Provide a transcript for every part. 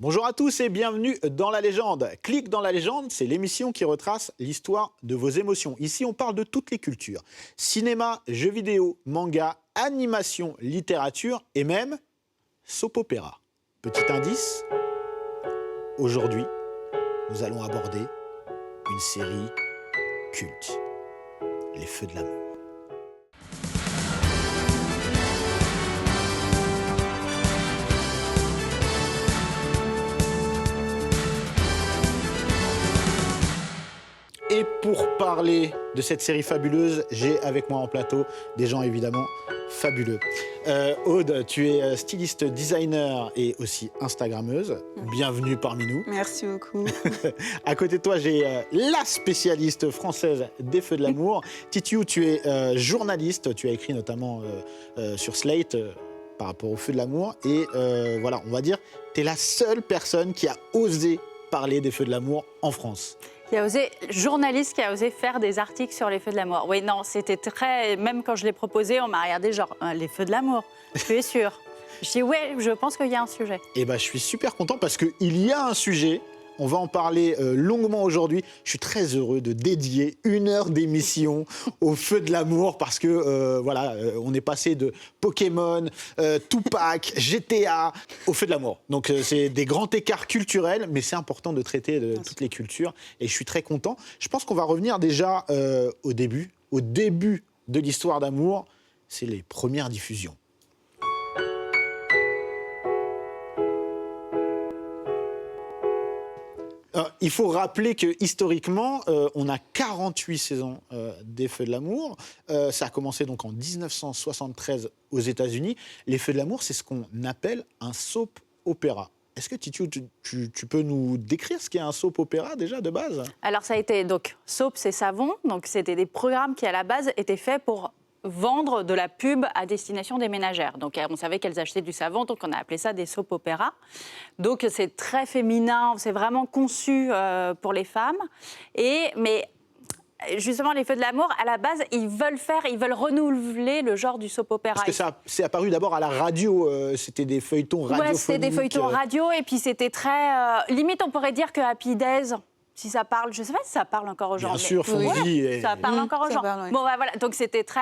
Bonjour à tous et bienvenue dans La Légende. Clique dans La Légende, c'est l'émission qui retrace l'histoire de vos émotions. Ici, on parle de toutes les cultures. Cinéma, jeux vidéo, manga, animation, littérature et même soap-opéra. Petit indice, aujourd'hui, nous allons aborder une série culte, Les Feux de l'amour. Et pour parler de cette série fabuleuse, j'ai avec moi en plateau des gens évidemment fabuleux. Aude, tu es styliste, designer et aussi instagrammeuse. Bienvenue parmi nous. Merci beaucoup. À côté de toi, j'ai la spécialiste française des Feux de l'amour. Titiou, tu es journaliste. Tu as écrit notamment sur Slate par rapport aux Feux de l'amour. Et voilà, on va dire, tu es la seule personne qui a osé parler des Feux de l'amour en France. Journaliste qui a osé faire des articles sur les feux de l'amour. Oui, non, c'était très... Même quand je l'ai proposé, on m'a regardé genre, les feux de l'amour, tu es sûr? Je dis, ouais, je pense qu'il y a un sujet. Eh bien, je suis super content parce qu'il y a un sujet. On va en parler longuement aujourd'hui. Je suis très heureux de dédier 1 heure d'émission au Feu de l'amour parce que, voilà, on est passé de Pokémon, Tupac, GTA, au Feu de l'amour. Donc, c'est des grands écarts culturels, mais c'est important de traiter de toutes les cultures. Et je suis très content. Je pense qu'on va revenir déjà au début de l'histoire d'amour. C'est les premières diffusions. Il faut rappeler que historiquement, on a 48 saisons des Feux de l'amour. Ça a commencé donc en 1973 aux États-Unis. Les Feux de l'amour, c'est ce qu'on appelle un soap opéra. Est-ce que Titiou, tu peux nous décrire ce qu'est un soap opéra déjà de base? Alors ça a été, donc soap c'est savon, donc c'était des programmes qui à la base étaient faits pour vendre de la pub à destination des ménagères. Donc on savait qu'elles achetaient du savon, donc on a appelé ça des soap opéras. Donc c'est très féminin, c'est vraiment conçu pour les femmes. Mais justement, les Feux de l'amour, à la base, ils veulent renouveler le genre du soap opéra. Parce que ça c'est apparu d'abord à la radio, c'était des feuilletons radiophoniques. Ouais, c'était des feuilletons radio, et puis c'était très... limite, on pourrait dire que Happy Days... Si ça parle, je ne sais pas si ça parle encore aux gens. Bien sûr, Fonzie. Ouais, ça parle encore aux gens. Parle, oui. Bon, bah, voilà. Donc c'était très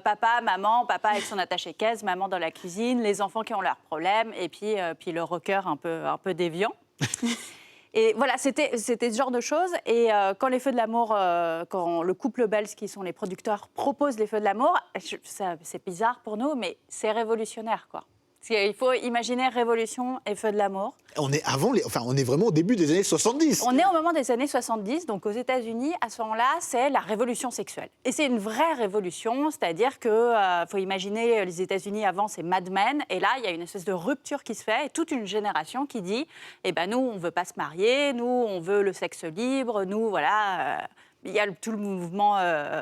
papa, maman, papa avec son attaché-caisse, maman dans la cuisine, les enfants qui ont leurs problèmes, et puis le rocker un peu déviant. Et voilà, c'était ce genre de choses. Et quand les Feux de l'amour, quand le couple Bells, qui sont les producteurs, propose les Feux de l'amour, c'est bizarre pour nous, mais c'est révolutionnaire, quoi. Il faut imaginer Révolution et Feux de l'amour. On est on est vraiment au début des années 70. On est au moment des années 70, donc aux États-Unis, à ce moment-là, c'est la révolution sexuelle. Et c'est une vraie révolution, c'est-à-dire que faut imaginer les États-Unis avant, c'est Mad Men, et là, il y a une espèce de rupture qui se fait, et toute une génération qui dit, eh ben nous, on veut pas se marier, nous, on veut le sexe libre, nous, voilà, il y a tout le mouvement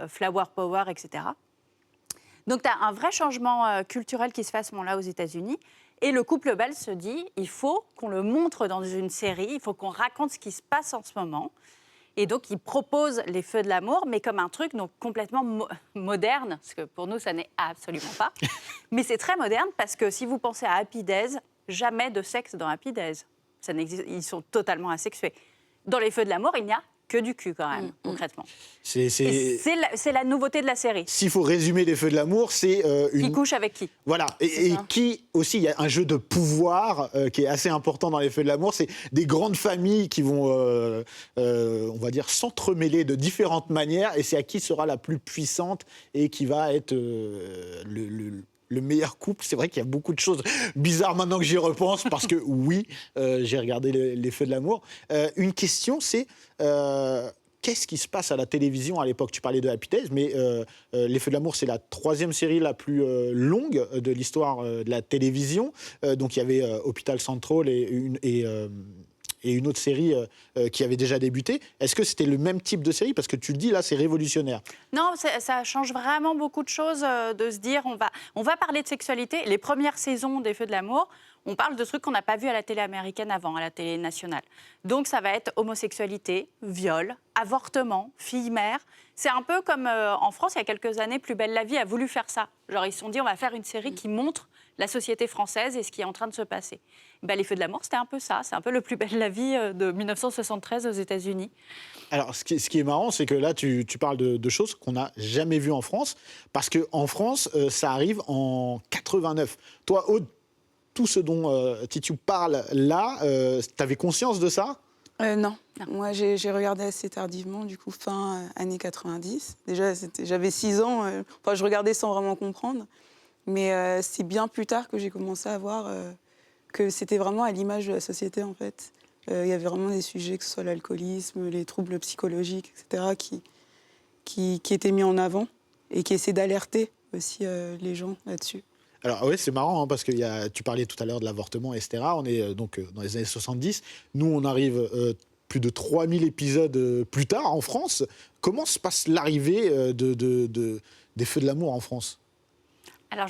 Flower Power, etc. Donc, tu as un vrai changement culturel qui se fait à ce moment-là aux États-Unis. Et le couple Bell se dit, il faut qu'on le montre dans une série, il faut qu'on raconte ce qui se passe en ce moment. Et donc, ils proposent les Feux de l'amour, mais comme un truc donc, complètement moderne, parce que pour nous, ça n'est absolument pas. Mais c'est très moderne, parce que si vous pensez à Happy Days, jamais de sexe dans Happy Days. Ça n'existe, ils sont totalement asexués. Dans les Feux de l'amour, il n'y a que du cul, quand même, concrètement. C'est la nouveauté de la série. S'il faut résumer les Feux de l'amour, c'est Qui couche avec qui. Voilà, et qui aussi, il y a un jeu de pouvoir qui est assez important dans les Feux de l'amour, c'est des grandes familles qui vont, on va dire, s'entremêler de différentes manières, et c'est à qui sera la plus puissante et qui va être le meilleur couple. C'est vrai qu'il y a beaucoup de choses bizarres maintenant que j'y repense, parce que oui, j'ai regardé les Feux de l'amour. Une question, c'est qu'est-ce qui se passe à la télévision à l'époque? Tu parlais de Happy Days, mais les Feux de l'amour, c'est la 3e série la plus longue de l'histoire de la télévision. Donc il y avait Hôpital Central et une autre série qui avait déjà débuté. Est-ce que c'était le même type de série? Parce que tu le dis, là, c'est révolutionnaire. Non, ça change vraiment beaucoup de choses de se dire, on va parler de sexualité. Les premières saisons des Feux de l'amour, on parle de trucs qu'on n'a pas vus à la télé américaine avant, à la télé nationale. Donc ça va être homosexualité, viol, avortement, fille-mère. C'est un peu comme en France, il y a quelques années, Plus belle la vie a voulu faire ça. Genre ils se sont dit, on va faire une série qui montre la société française et ce qui est en train de se passer. Les Feux de l'amour, c'était un peu ça. C'est un peu le plus belle la vie de 1973 aux États-Unis. Alors, ce qui est marrant, c'est que là, tu parles de choses qu'on n'a jamais vues en France, parce qu'en France, ça arrive en 89. Toi, Aude, tout ce dont Titu parle là, tu avais conscience de ça ? Non. Moi j'ai regardé assez tardivement, du coup fin années 90. Déjà j'avais 6 ans, je regardais sans vraiment comprendre. Mais c'est bien plus tard que j'ai commencé à voir que c'était vraiment à l'image de la société en fait. Il y avait vraiment des sujets, que ce soit l'alcoolisme, les troubles psychologiques, etc., qui étaient mis en avant et qui essaient d'alerter aussi les gens là-dessus. Alors oui, c'est marrant parce que tu parlais tout à l'heure de l'avortement, etc. On est donc dans les années 70. Nous, on arrive plus de 3000 épisodes plus tard en France. Comment se passe l'arrivée des Feux de l'amour en France ? Alors,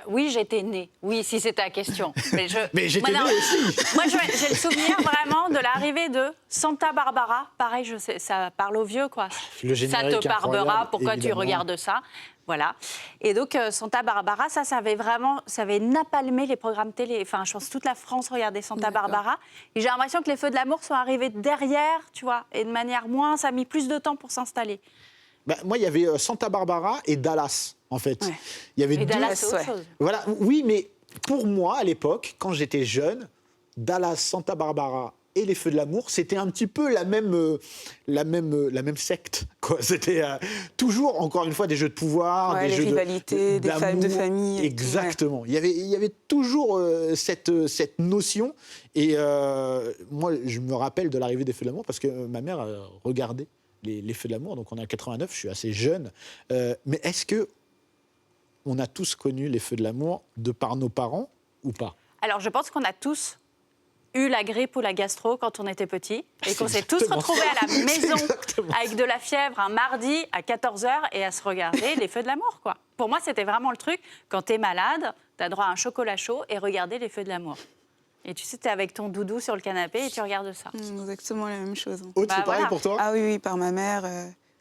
oui, j'étais née. Oui, si c'était la question. Mais j'étais née aussi. Moi, j'ai le souvenir vraiment de l'arrivée de Santa Barbara. Pareil, ça parle aux vieux, quoi. Le générique, ça te barbera, pourquoi évidemment. tu regardes ça ? Voilà. Et donc, Santa Barbara, ça avait napalmé les programmes télé. Enfin, je pense que toute la France regardait Santa Barbara. Et j'ai l'impression que les Feux de l'amour sont arrivés derrière, tu vois, et de manière ça a mis plus de temps pour s'installer. Moi, il y avait Santa Barbara et Dallas, en fait. Ouais. Il y avait Et deux... Dallas, c'est autre chose. Voilà, oui, mais pour moi, à l'époque, quand j'étais jeune, Dallas, Santa Barbara et les Feux de l'amour, c'était un petit peu la même secte, quoi. C'était toujours, encore une fois, des jeux de pouvoir, des les jeux rivalités, des femmes de famille. Exactement. Il y avait toujours cette notion. Et moi, je me rappelle de l'arrivée des Feux de l'amour parce que ma mère regardait les Feux de l'amour. Donc on est en 89, je suis assez jeune. Mais est-ce que on a tous connu les Feux de l'amour de par nos parents ou pas ? Alors, je pense qu'on a tous eu la grippe ou la gastro quand on était petit et qu'on s'est tous exactement retrouvés à la maison exactement avec de la fièvre un mardi à 14h et à se regarder les Feux de l'amour, quoi. Pour moi, c'était vraiment le truc. Quand t'es malade, t'as droit à un chocolat chaud et regarder les Feux de l'amour. Et tu sais, t'es avec ton doudou sur le canapé et tu regardes ça. Exactement la même chose. Aude, c'est pareil pour toi ? Ah oui, par ma mère.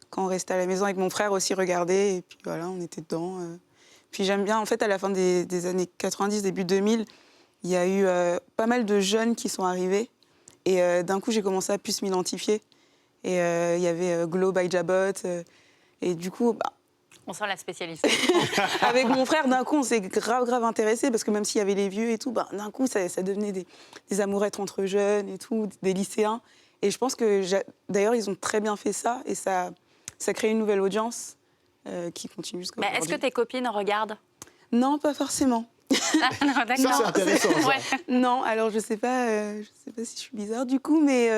Quand on restait à la maison avec mon frère aussi, regarder. Et puis voilà, on était dedans. Puis j'aime bien, en fait, à la fin des années 90, début 2000, il y a eu pas mal de jeunes qui sont arrivés. Et d'un coup, j'ai commencé à plus m'identifier. Et il y avait Glow by Jabot. Et du coup... On sent la spécialiste. Avec mon frère, d'un coup, on s'est grave intéressés parce que même s'il y avait les vieux et tout, d'un coup, ça devenait des amourettes entre jeunes et tout, des lycéens. Et je pense que, d'ailleurs, ils ont très bien fait ça et ça crée une nouvelle audience qui continue jusqu'à aujourd'hui. Mais est-ce que tes copines regardent ? Non, pas forcément. Ah, non, d'accord. Ça, c'est intéressant. Ça. Ouais. Non, alors je sais pas si je suis bizarre du coup, mais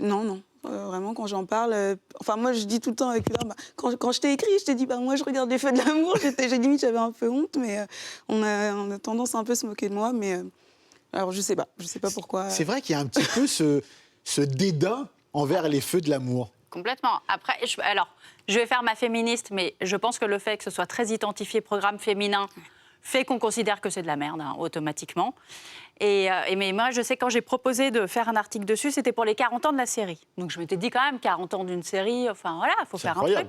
non. Vraiment, quand j'en parle... Enfin, moi, je dis tout le temps avec Hubert, quand je t'ai écrit, je t'ai dit, moi, je regarde les Feux de l'amour. J'ai limite, j'avais un peu honte, mais on a tendance un peu à se moquer de moi. Mais alors, je sais pas pourquoi. C'est vrai qu'il y a un petit peu ce dédain envers les Feux de l'amour. Complètement. Après, je vais faire ma féministe, mais je pense que le fait que ce soit très identifié programme féminin fait qu'on considère que c'est de la merde, automatiquement. Mais moi, je sais, quand j'ai proposé de faire un article dessus, c'était pour les 40 ans de la série. Donc, je m'étais dit quand même, 40 ans d'une série, enfin voilà, il faut faire incroyable.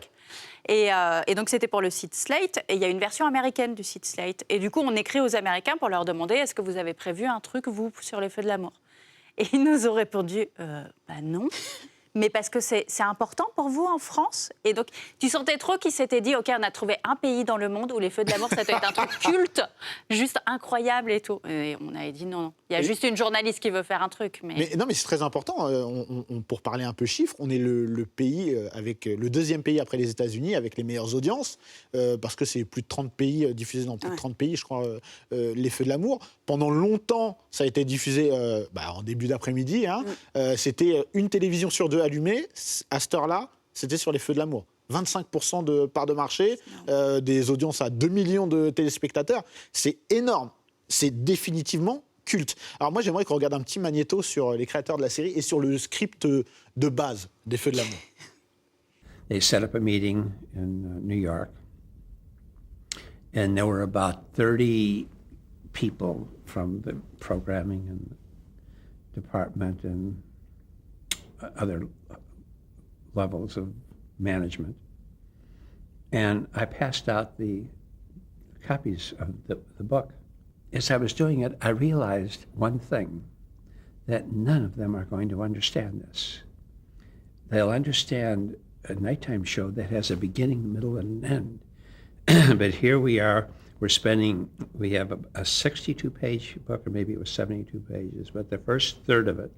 Un truc. Et donc, c'était pour le site Slate. Et il y a une version américaine du site Slate. Et du coup, on écrit aux Américains pour leur demander, est-ce que vous avez prévu un truc, vous, sur les Feux de l'amour ? Et ils nous ont répondu, non. Mais parce que c'est important pour vous en France. Et donc, tu sentais trop qu'ils s'étaient dit, OK, on a trouvé un pays dans le monde où les Feux de l'amour, ça doit être un truc culte, juste incroyable et tout. Et on avait dit non. Il y a juste une journaliste qui veut faire un truc. Mais non, mais c'est très important. Pour parler un peu chiffres, on est le pays avec le deuxième pays après les États-Unis avec les meilleures audiences, parce que c'est plus de 30 pays diffusés dans plus de 30 pays, je crois, les Feux de l'amour. Pendant longtemps, ça a été diffusé en début d'après-midi. C'était une télévision sur deux allumée. À cette heure-là, c'était sur les Feux de l'amour. 25% de part de marché, des audiences à 2 millions de téléspectateurs. C'est énorme. C'est définitivement culte. Alors moi, j'aimerais qu'on regarde un petit magnéto sur les créateurs de la série et sur le script de base des Feux de l'amour. They set up a meeting in New York, and there were about 30 people from the programming and department and other levels of management. And I passed out the copies of the book. as I was doing it, I realized one thing, that none of them are going to understand this. They'll understand a nighttime show that has a beginning, middle, and an end. But here we are, we have a 62-page book, or maybe it was 72 pages, but the first third of it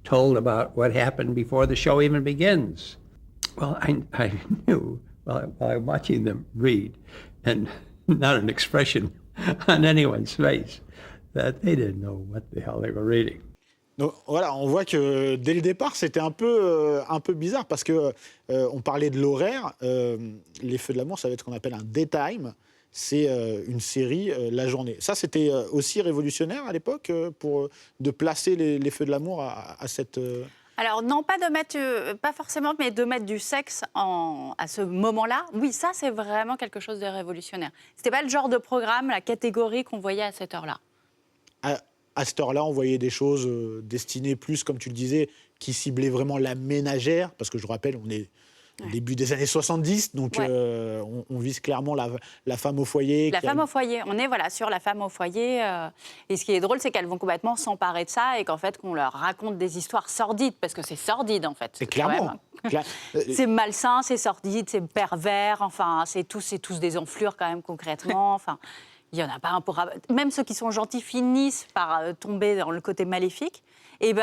told about what happened before the show even begins. Well, I knew while I'm watching them read, and not an expression on anyone's face, that they didn't know what the hell they were reading. Donc voilà, on voit que dès le départ, c'était un peu bizarre parce que on parlait de l'horaire. Les Feux de l'amour, ça va être ce qu'on appelle un daytime. C'est une série la journée. Ça, c'était aussi révolutionnaire à l'époque de placer les Feux de l'amour à cette... Alors non, pas forcément, mais de mettre du sexe à ce moment-là, oui, ça c'est vraiment quelque chose de révolutionnaire. C'était pas le genre de programme, la catégorie qu'on voyait à cette heure-là. À cette heure-là, on voyait des choses destinées plus, comme tu le disais, qui ciblaient vraiment la ménagère, parce que je rappelle, on est au début des années 70, donc on vise clairement la femme au foyer. La femme au foyer, on est sur la femme au foyer. Et ce qui est drôle, c'est qu'elles vont complètement s'emparer de ça et qu'en fait, qu'on leur raconte des histoires sordides, parce que c'est sordide en fait. C'est clairement. C'est malsain, c'est sordide, c'est pervers, enfin, c'est tous des enflures quand même concrètement. Enfin, il n'y en a pas un pour... Même ceux qui sont gentils finissent par tomber dans le côté maléfique. Et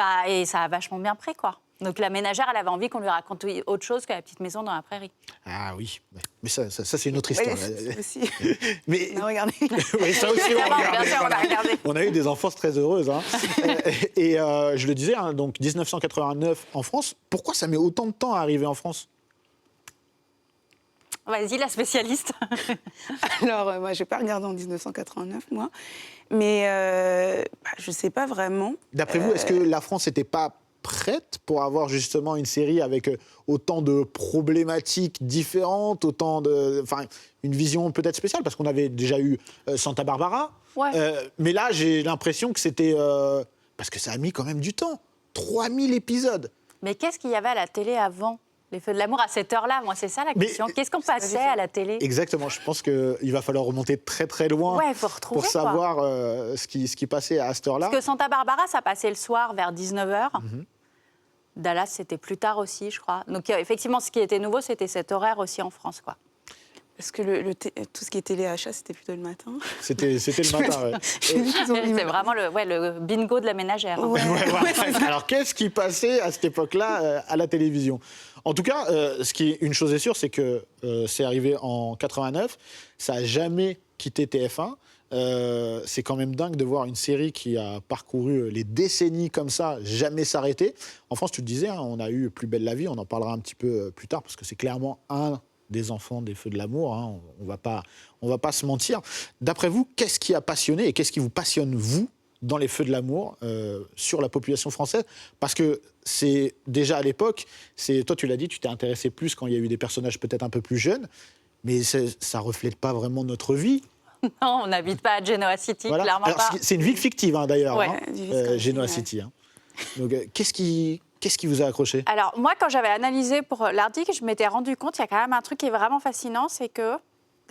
ça a vachement bien pris, quoi. Donc la ménagère, elle avait envie qu'on lui raconte autre chose que la petite maison dans la prairie. Ah oui, mais ça c'est une autre histoire. Ouais, aussi. Mais... On a regardé. Oui, ça aussi, Bien sûr, on a regardé. On a eu des enfances très heureuses. Hein. Et je le disais, hein, donc 1989 en France. Pourquoi ça met autant de temps à arriver en France ? Vas-y, la spécialiste. Alors, moi, je n'ai pas regardé en 1989, moi. Mais je ne sais pas vraiment. D'après vous, est-ce que la France n'était pas prête pour avoir justement une série avec autant de problématiques différentes, une vision peut-être spéciale, parce qu'on avait déjà eu Santa Barbara. Ouais. Mais là, j'ai l'impression que c'était... parce que ça a mis quand même du temps. 3000 épisodes. Mais qu'est-ce qu'il y avait à la télé avant les Feux de l'amour à cette heure-là? Moi, c'est ça la question. Qu'est-ce qu'on passait à la télé? Exactement. Je pense qu'il va falloir remonter très très loin pour savoir ce qui passait à cette heure-là. Parce que Santa Barbara, ça passait le soir vers 19h. Dallas, c'était plus tard aussi, je crois. Donc, effectivement, ce qui était nouveau, c'était cet horaire aussi en France, quoi. Parce que tout ce qui est téléachat, c'était plutôt le matin. C'était le matin, ouais. C'est vraiment le bingo de la ménagère. Ouais. Alors, qu'est-ce qui passait à cette époque-là à la télévision ? En tout cas, une chose est sûre, c'est que c'est arrivé en 89. Ça n'a jamais quitté TF1. C'est quand même dingue de voir une série qui a parcouru les décennies comme ça, jamais s'arrêter. En France, tu le disais, hein, on a eu Plus belle la vie, on en parlera un petit peu plus tard, parce que c'est clairement un des enfants des Feux de l'amour, hein, on va pas se mentir. D'après vous, qu'est-ce qui a passionné et qu'est-ce qui vous passionne, vous, dans les Feux de l'amour, sur la population française? Parce que c'est déjà à l'époque, toi tu l'as dit, tu t'es intéressé plus quand il y a eu des personnages peut-être un peu plus jeunes, mais ça reflète pas vraiment notre vie. Non, on n'habite pas à Genoa City, voilà. clairement. Alors, pas. C'est une ville fictive, hein, d'ailleurs, Ouais, Genoa City. Hein. Donc, qu'est-ce qui vous a accroché? Alors, moi, quand j'avais analysé pour l'article, je m'étais rendu compte, il y a quand même un truc qui est vraiment fascinant, c'est que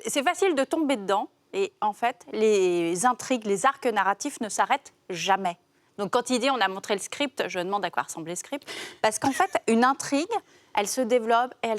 c'est facile de tomber dedans. Et en fait, les intrigues, les arcs narratifs ne s'arrêtent jamais. Donc, quand il dit on a montré le script, je me demande à quoi ressemblait le script. Parce qu'en fait, une intrigue, elle se développe et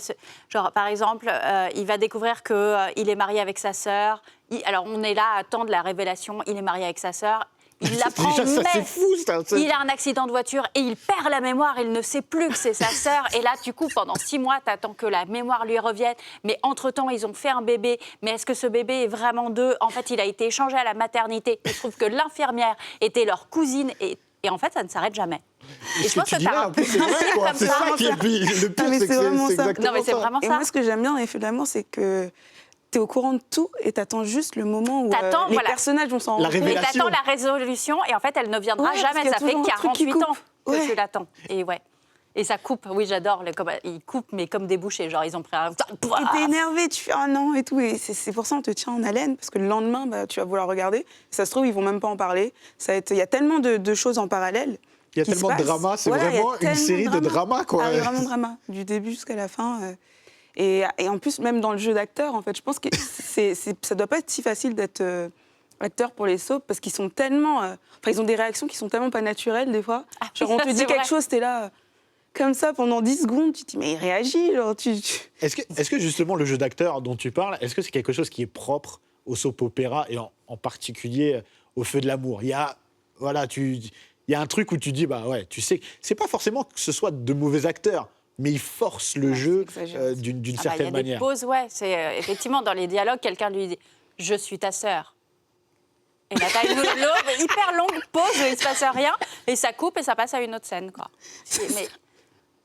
Genre, par exemple, il va découvrir qu'il est marié avec sa sœur. Alors, on est là à attendre la révélation, il est marié avec sa sœur. Il l'apprend, Déjà, ça, mais c'est fou, ça. il a un accident de voiture et il perd la mémoire, il ne sait plus que c'est sa sœur. Et là, du coup, pendant 6 mois, tu attends que la mémoire lui revienne. Mais entre-temps, ils ont fait un bébé. Mais est-ce que ce bébé est vraiment d'eux? En fait, il a été échangé à la maternité. Il se trouve que l'infirmière était leur cousine. Et en fait, ça ne s'arrête jamais. Et je pense que tu as un peu c'est vrai, quoi. C'est ça qui est le pire, c'est que c'est exactement non, mais c'est vraiment Et ça. moi, ce que j'aime bien dans les Feux d'amour, c'est que t'es au courant de tout et t'attends juste le moment où les personnages vont s'en rendre compte. Et t'attends la résolution et en fait, elle ne viendra jamais. Ça fait 48 ans que tu l'attends. Et ça coupe. Oui, j'adore. Ils coupent, mais comme des bouchées. Genre, ils ont pris un... Et t'es énervé, tu fais un an et tout. Et c'est pour ça qu'on te tient en haleine, parce que le lendemain, tu vas vouloir regarder. Ça se trouve, ils vont même pas en parler. Il y a tellement de choses en parallèle. Il y a tellement de drama. C'est vraiment une série de drama, quoi. Ah, vraiment drama, du début jusqu'à la fin. Et en plus, même dans le jeu d'acteur, en fait, je pense que ça doit pas être si facile d'être acteurs pour les soaps parce qu'ils sont tellement... ils ont des réactions qui sont tellement pas naturelles, des fois. Ah, Genre, on ça, te dit c'est quelque vrai. chose, t'es là... Comme ça, pendant 10 secondes, tu te dis, mais il réagit, genre, Est-ce que justement le jeu d'acteur dont tu parles, est-ce que c'est quelque chose qui est propre au soap opéra et en particulier au Feu de l'amour? Il y a, voilà, il y a un truc où tu dis, bah ouais, tu sais, c'est pas forcément que ce soit de mauvais acteurs, mais ils forcent le Ouais, jeu c'est exagéré. d'une Il y certaine a des manière. pauses, ouais. C'est effectivement dans les dialogues, quelqu'un lui dit « Je suis ta sœur ». Et là, t'as une hyper longue pause où il se passe rien, et ça coupe et ça passe à une autre scène, quoi.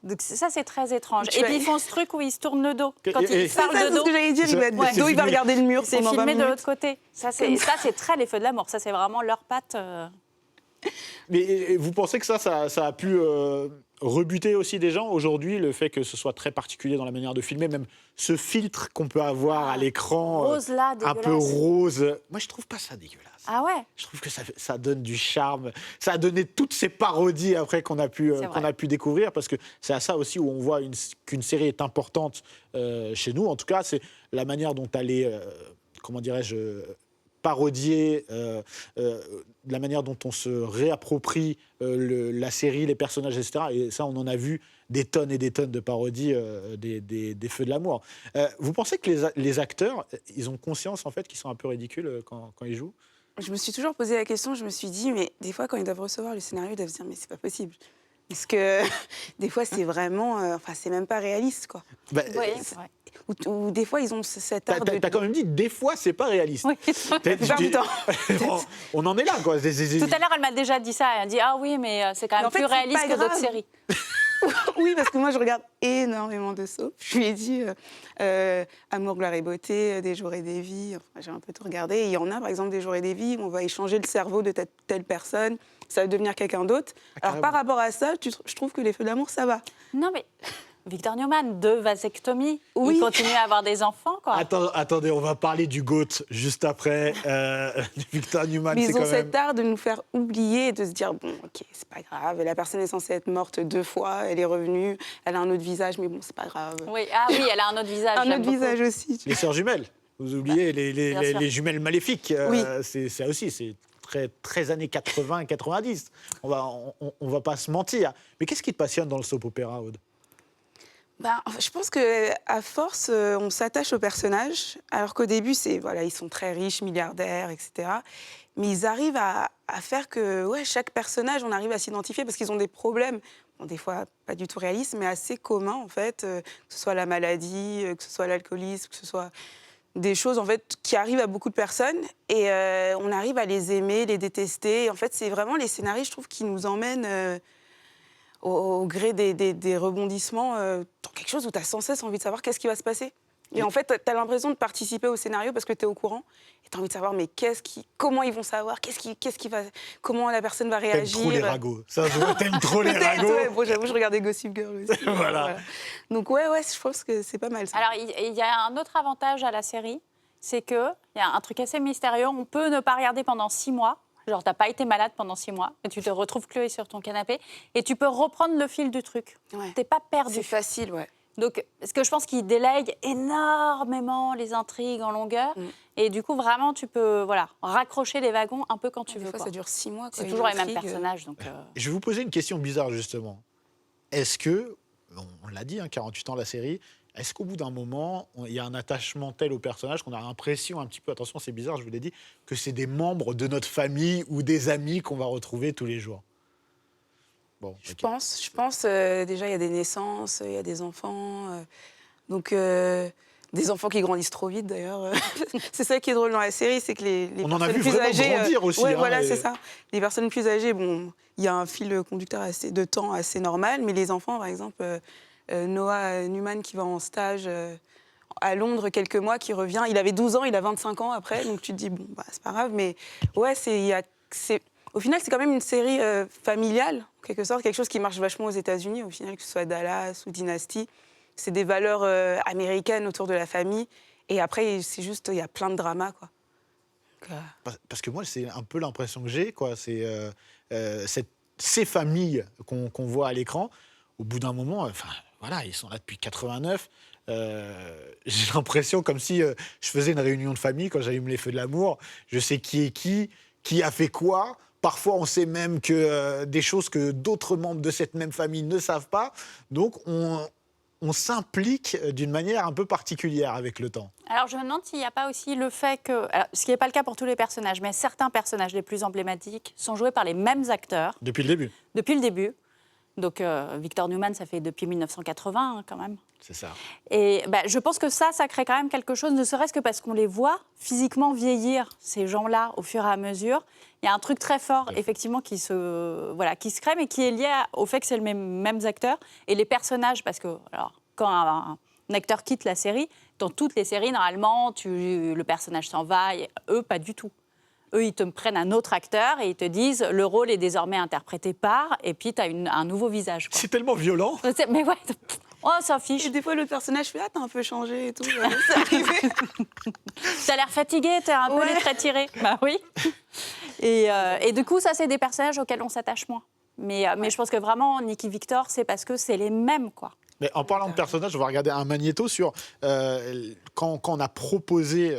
Donc ça, c'est très étrange. Tu Et vois- puis ils font ce truc où ils se tournent le dos. Quand Et- ils parlent c'est de ce dos, que j'allais dire, il va être Ouais. de dos, il va regarder le mur c'est pendant 20 filmé de minutes. l'autre côté. Ça, c'est très les Feux de l'amour. Ça, c'est vraiment leur patte. Mais vous pensez que ça a pu rebuter aussi des gens aujourd'hui, le fait que ce soit très particulier dans la manière de filmer, même ce filtre qu'on peut avoir à l'écran, Rose là, un peu dégueulasse. rose. Moi, je trouve pas ça dégueulasse. Ah ouais. Je trouve que ça donne du charme. Ça a donné toutes ces parodies après qu'on a pu découvrir, parce que c'est à ça aussi où on voit qu'une série est importante chez nous. En tout cas, c'est la manière dont elle est, comment dirais-je, parodier, la manière dont on se réapproprie la série, les personnages, etc. Et ça, on en a vu des tonnes et des tonnes de parodies des Feux de l'amour. Vous pensez que les acteurs, ils ont conscience en fait qu'ils sont un peu ridicules quand ils jouent? Je me suis toujours posé la question, je me suis dit, mais des fois, quand ils doivent recevoir le scénario, ils doivent se dire, mais c'est pas possible. Parce que des fois, c'est vraiment... c'est même pas réaliste, quoi. Bah, Oui, c'est vrai. Ou des fois, ils ont cet art de... T'as quand même dit, des fois, c'est pas réaliste. Oui. plupart du temps. on en est là, quoi. Tout à l'heure, elle m'a déjà dit ça. Elle a dit ah oui, mais c'est quand Mais même en fait, plus c'est réaliste pas que d'autres grave. séries. Oui, parce que moi, je regarde énormément de soaps. Je lui ai dit Amour, gloire et beauté, Des jours et des vies. Enfin, j'ai un peu tout regardé. Et il y en a, par exemple, Des jours et des vies, où on va échanger le cerveau de telle personne. Ça va devenir quelqu'un d'autre. Alors, par rapport à ça, je trouve que les Feux d'amour, ça va. Non mais Victor Newman, 2 vasectomies. Oui. Il continue à avoir des enfants, quoi. Attendez, on va parler du GOAT juste après. Victor Newman, Mais c'est ils ont quand même... cet art de nous faire oublier et de se dire bon, ok, c'est pas grave. La personne est censée être morte 2 fois, elle est revenue, elle a un autre visage, mais bon, c'est pas grave. Oui, elle a un autre visage. Un j'aime autre beaucoup. visage aussi. Les sœurs jumelles. Vous oubliez Bien sûr. les jumelles maléfiques. Oui. C'est ça aussi, c'est très années 80 et 90. On va pas se mentir. Mais qu'est-ce qui te passionne dans le soap opéra, Aude? Je pense qu'à force, on s'attache aux personnages, alors qu'au début, ils sont très riches, milliardaires, etc. Mais ils arrivent à faire que chaque personnage, on arrive à s'identifier parce qu'ils ont des problèmes, bon, des fois pas du tout réalistes, mais assez communs, en fait, que ce soit la maladie, que ce soit l'alcoolisme, que ce soit des choses, en fait, qui arrivent à beaucoup de personnes. Et on arrive à les aimer, les détester. Et en fait, c'est vraiment les scénaristes, je trouve, qui nous emmènent... au gré des rebondissements, dans quelque chose où tu as sans cesse envie de savoir qu'est-ce qui va se passer. Et en fait, tu as l'impression de participer au scénario parce que tu es au courant. Et tu as envie de savoir, mais comment ils vont savoir, comment la personne va T'aimes réagir. trop les ragots. Ça, je vois, t'aimes trop les Peut-être, ragots. ouais. Bon, j'avoue, je regardais Gossip Girl aussi. Voilà. Donc, je pense que c'est pas mal, ça. Alors, il y a un autre avantage à la série, c'est qu'il y a un truc assez mystérieux. On peut ne pas regarder pendant 6 mois. Genre, t'as pas été malade pendant 6 mois et tu te retrouves cloué sur ton canapé et tu peux reprendre le fil du truc. Ouais. T'es pas perdu. C'est facile, ouais. Donc, parce que je pense qu'ils délèguent énormément les intrigues en longueur et du coup, vraiment, tu peux raccrocher les wagons un peu quand tu Des veux. fois, quoi. ça dure 6 mois. C'est une toujours les mêmes intrigue. personnages. Donc, Je vais vous poser une question bizarre, justement. Est-ce que, on l'a dit, 48 ans la série, est-ce qu'au bout d'un moment, il y a un attachement tel au personnage qu'on a l'impression un petit peu, attention c'est bizarre, je vous l'ai dit, que c'est des membres de notre famille ou des amis qu'on va retrouver tous les jours? Bon, Je ok. pense déjà, il y a des naissances, il y a des enfants. Donc, des enfants qui grandissent trop vite, d'ailleurs. C'est ça qui est drôle dans la série, c'est que les On en a personnes vu plus vraiment âgées... grandir aussi, Ouais, hein, voilà, et- c'est ça. Les personnes plus âgées, bon, il y a un fil conducteur de temps assez normal, mais les enfants, par exemple, Noah Newman qui va en stage à Londres quelques mois, qui revient, il avait 12 ans, il a 25 ans après, donc tu te dis, bon, c'est pas grave, mais ouais, au final, c'est quand même une série familiale, en quelque sorte, quelque chose qui marche vachement aux États-Unis, au final, que ce soit Dallas ou Dynasty. C'est des valeurs américaines autour de la famille. Et après, c'est juste, il y a plein de dramas, quoi. Donc, Parce que moi, c'est un peu l'impression que j'ai, quoi. C'est ces familles qu'on voit à l'écran, au bout d'un moment, Voilà, ils sont là depuis 89. J'ai l'impression comme si je faisais une réunion de famille quand j'allume les feux de l'amour. Je sais qui est qui a fait quoi. Parfois, on sait même que des choses que d'autres membres de cette même famille ne savent pas. Donc, on s'implique d'une manière un peu particulière avec le temps. Alors, je me demande s'il n'y a pas aussi le fait que... Alors, ce qui n'est pas le cas pour tous les personnages, mais certains personnages les plus emblématiques sont joués par les mêmes acteurs. Depuis le début. Depuis le début. Donc, Victor Newman, ça fait depuis 1980, quand même. C'est ça. Et je pense que ça crée quand même quelque chose, ne serait-ce que parce qu'on les voit physiquement vieillir, ces gens-là, au fur et à mesure. Il y a un truc très fort, effectivement, qui se crée, mais qui est lié au fait que c'est les mêmes acteurs. Et les personnages, parce que quand un acteur quitte la série, dans toutes les séries, normalement, le personnage s'en va, et eux, pas du tout. Eux, ils te prennent un autre acteur et ils te disent le rôle est désormais interprété par, et puis tu as un nouveau visage. Quoi. C'est tellement violent. Mais ouais, on s'en fiche. Et des fois, le personnage fait « Ah, t'as un peu changé et tout. » C'est arrivé. T'as l'air fatigué, t'as un peu les traits tirés. Bah oui. Et du coup, ça, c'est des personnages auxquels on s'attache moins. Mais je pense que vraiment, Nicky Victor, c'est parce que c'est les mêmes, quoi. Mais en parlant de personnages, on va regarder un magnéto sur quand on a proposé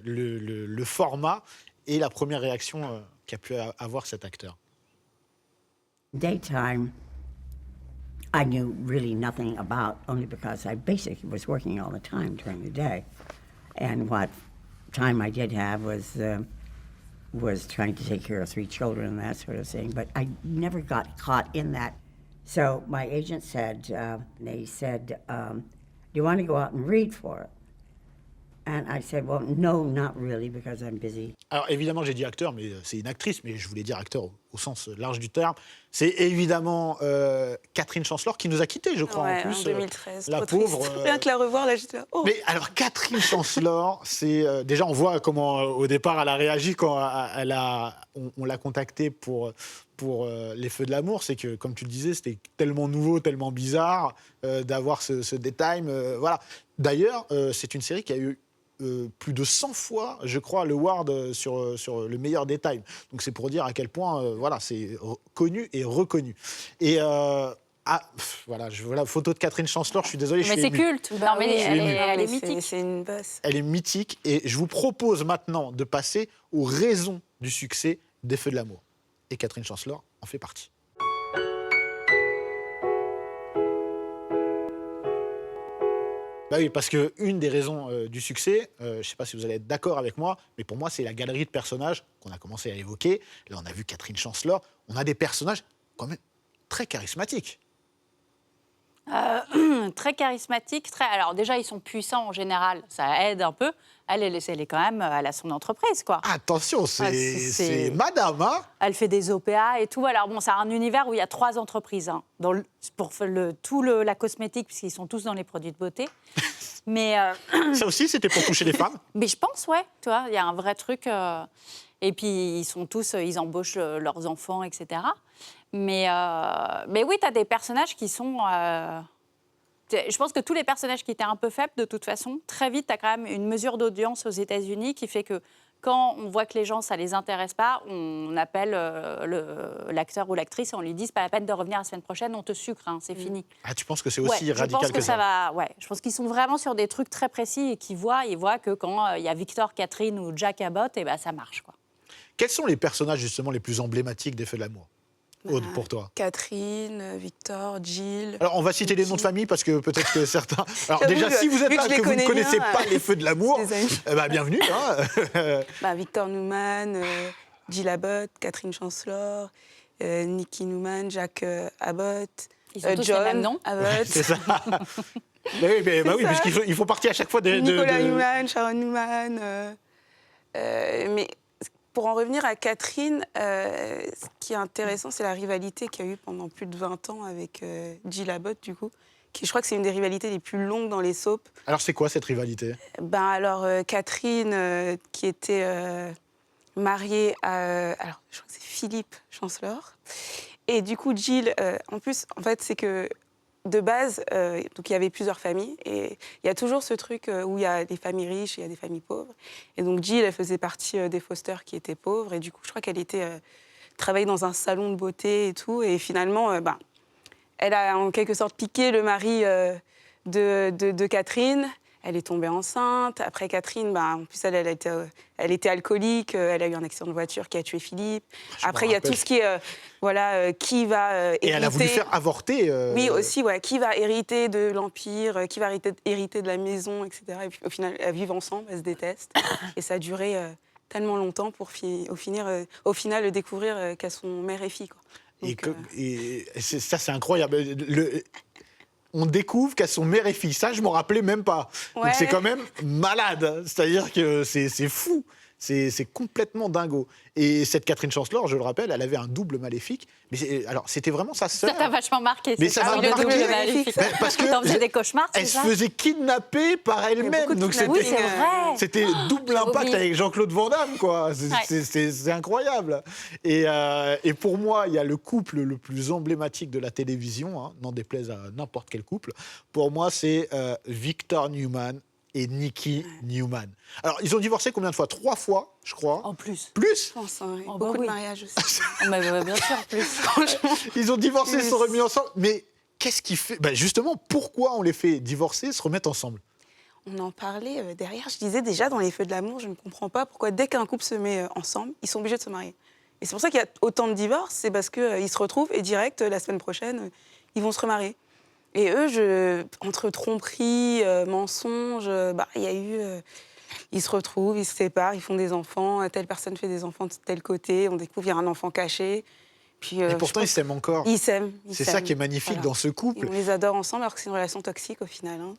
le format et la première réaction qu'a pu avoir cet acteur. Daytime, I knew really nothing about, only because I basically was working all the time during the day. And what time I did have was trying to take care of 3 children and that sort of thing. But I never got caught in that. So my agent said, do you want to go out and read for it? And I said, well, no, not really, because I'm busy. Alors évidemment, j'ai dit acteur, mais c'est une actrice, mais je voulais dire acteur au sens large du terme. C'est évidemment Catherine Chancellor qui nous a quittés, je crois, en plus. En 2013. La trop pauvre. triste. Rien que la revoir, là, j'étais là, oh. Mais alors, Catherine Chancellor, c'est déjà, on voit comment, au départ, elle a réagi quand on l'a contactée pour Les Feux de l'amour. C'est que, comme tu le disais, c'était tellement nouveau, tellement bizarre d'avoir ce daytime. Voilà. D'ailleurs, c'est une série qui a eu plus de 100 fois, je crois, le Ward sur le meilleur daytime. Donc c'est pour dire à quel point, voilà, c'est connu et reconnu. Et voilà, je vois la photo de Catherine Chancellor, je suis désolé, je Mais suis c'est ému. culte. Bah Non, mais oui, elle est mais mythique. C'est une bosse. Elle est mythique et je vous propose maintenant de passer aux raisons du succès des Feux de l'amour. Et Catherine Chancellor en fait partie. Bah oui, parce qu'une des raisons du succès, je ne sais pas si vous allez être d'accord avec moi, mais pour moi, c'est la galerie de personnages qu'on a commencé à évoquer. Là, on a vu Catherine Chancellor. On a des personnages quand même très charismatiques. Très charismatique. Alors déjà, ils sont puissants en général. Ça aide un peu. Elle est quand même... Elle a son entreprise, quoi. Attention, c'est madame, hein. Elle fait des OPA et tout. Alors bon, c'est un univers où il y a 3 entreprises. Hein, pour la cosmétique, puisqu'ils sont tous dans les produits de beauté. Mais... Ça aussi, c'était pour toucher les femmes. Mais je pense, ouais. Tu vois, il y a un vrai truc... Et puis, ils sont tous... ils embauchent leurs enfants, etc. Mais oui, tu as des personnages qui sont... je pense que tous les personnages qui étaient un peu faibles, de toute façon, très vite, tu as quand même une mesure d'audience aux États-Unis qui fait que quand on voit que les gens, ça ne les intéresse pas, on appelle l'acteur ou l'actrice et on lui dit « c'est pas la peine de revenir la semaine prochaine, on te sucre, hein, c'est fini ». Ah, tu penses que c'est aussi radical je pense que ça? Je pense qu'ils sont vraiment sur des trucs très précis et qu'ils voient que quand il y a Victor, Catherine ou Jack Abbott, et ça marche, quoi. Quels sont les personnages, justement, les plus emblématiques des Feux de l'amour, Aude, pour toi? Catherine, Victor, Jill. Alors, on va citer les noms de famille parce que peut-être que certains... Alors, J'avoue déjà, que, si vous êtes vu là que je et les que vous ne connais connaissez bien, pas les Feux de l'amour, bienvenue. Hein. Victor Newman, Jill Abbott, Catherine Chancellor, Nicky Newman, Jack Abbott, Ils ont tous John les mêmes noms. Abbott, C'est ça. Oui, parce qu'ils font partie à chaque fois de... Nicolas Newman, Sharon Newman. Mais pour en revenir à Catherine, ce qui est intéressant, c'est la rivalité qu'il y a eu pendant plus de 20 ans avec Jill Abbott, du coup. Qui, je crois que c'est une des rivalités les plus longues dans les soaps. Alors, c'est quoi cette rivalité? Catherine, qui était mariée à... Alors, je crois que c'est Philippe Chancellor. Et du coup, Jill, en fait, c'est que de base, donc il y avait plusieurs familles. Et il y a toujours ce truc où il y a des familles riches et il y a des familles pauvres. Et donc, Jill, elle faisait partie des Foster qui étaient pauvres. Et du coup, je crois qu'elle travaillait dans un salon de beauté et tout. Et finalement, elle a en quelque sorte piqué le mari de Catherine. Elle est tombée enceinte. Après Catherine, en plus, elle était alcoolique. Elle a eu un accident de voiture qui a tué Philippe. Après, il y a tout ce qui est, qui va hériter. Et elle a voulu faire avorter. Oui, aussi, ouais. Qui va hériter de l'Empire, qui va hériter de la maison, etc. Et puis, au final, elles vivent ensemble, elles se détestent. Et ça a duré tellement longtemps pour au final découvrir qu'elles sont mère et fille, quoi. Donc, Et ça, c'est incroyable. On découvre qu'elles sont mère et fille. Ça, je m'en rappelais même pas. Donc Ouais. c'est quand même malade. C'est-à-dire que c'est fou. C'est complètement dingo. Et cette Catherine Chancellor, je le rappelle, elle avait un double maléfique. Mais alors, c'était vraiment sa sœur. Ça t'a vachement marqué. Mais c'est ça m'a le marqué. double maléfique. Ben, parce que T'en faisais des cauchemars, c'est elle se ça? faisait kidnapper par elle-même. Donc Oui, c'est vrai. c'était double J'ai impact oublié. avec Jean-Claude Van Damme, quoi. C'est incroyable. Et pour moi, il y a le couple le plus emblématique de la télévision, hein, n'en déplaise à n'importe quel couple. Pour moi, c'est Victor Newman et Nikki Newman. Alors, ils ont divorcé combien de fois? 3 fois, je crois. En plus. Plus? je pense, hein, Oh, bah beaucoup oui. de mariages aussi. Mais bien sûr, plus. Franchement. Ils ont divorcé, Mais se sont remis ensemble. Mais qu'est-ce qui fait... Justement, pourquoi on les fait divorcer, se remettre ensemble? On en parlait derrière. Je disais déjà, dans Les Feux de l'amour, je ne comprends pas pourquoi, dès qu'un couple se met ensemble, ils sont obligés de se marier. Et c'est pour ça qu'il y a autant de divorces, c'est parce qu'ils se retrouvent et direct, la semaine prochaine, ils vont se remarier. Et eux, entre tromperies, mensonges, il y a eu... ils se retrouvent, ils se séparent, ils font des enfants. Telle personne fait des enfants de tel côté. On découvre qu'il y a un enfant caché. Puis, Et pourtant, ils s'aiment encore. Ils s'aiment. C'est ça qui est magnifique dans ce Et couple. on les adore ensemble, alors que c'est une relation toxique au final. Hein.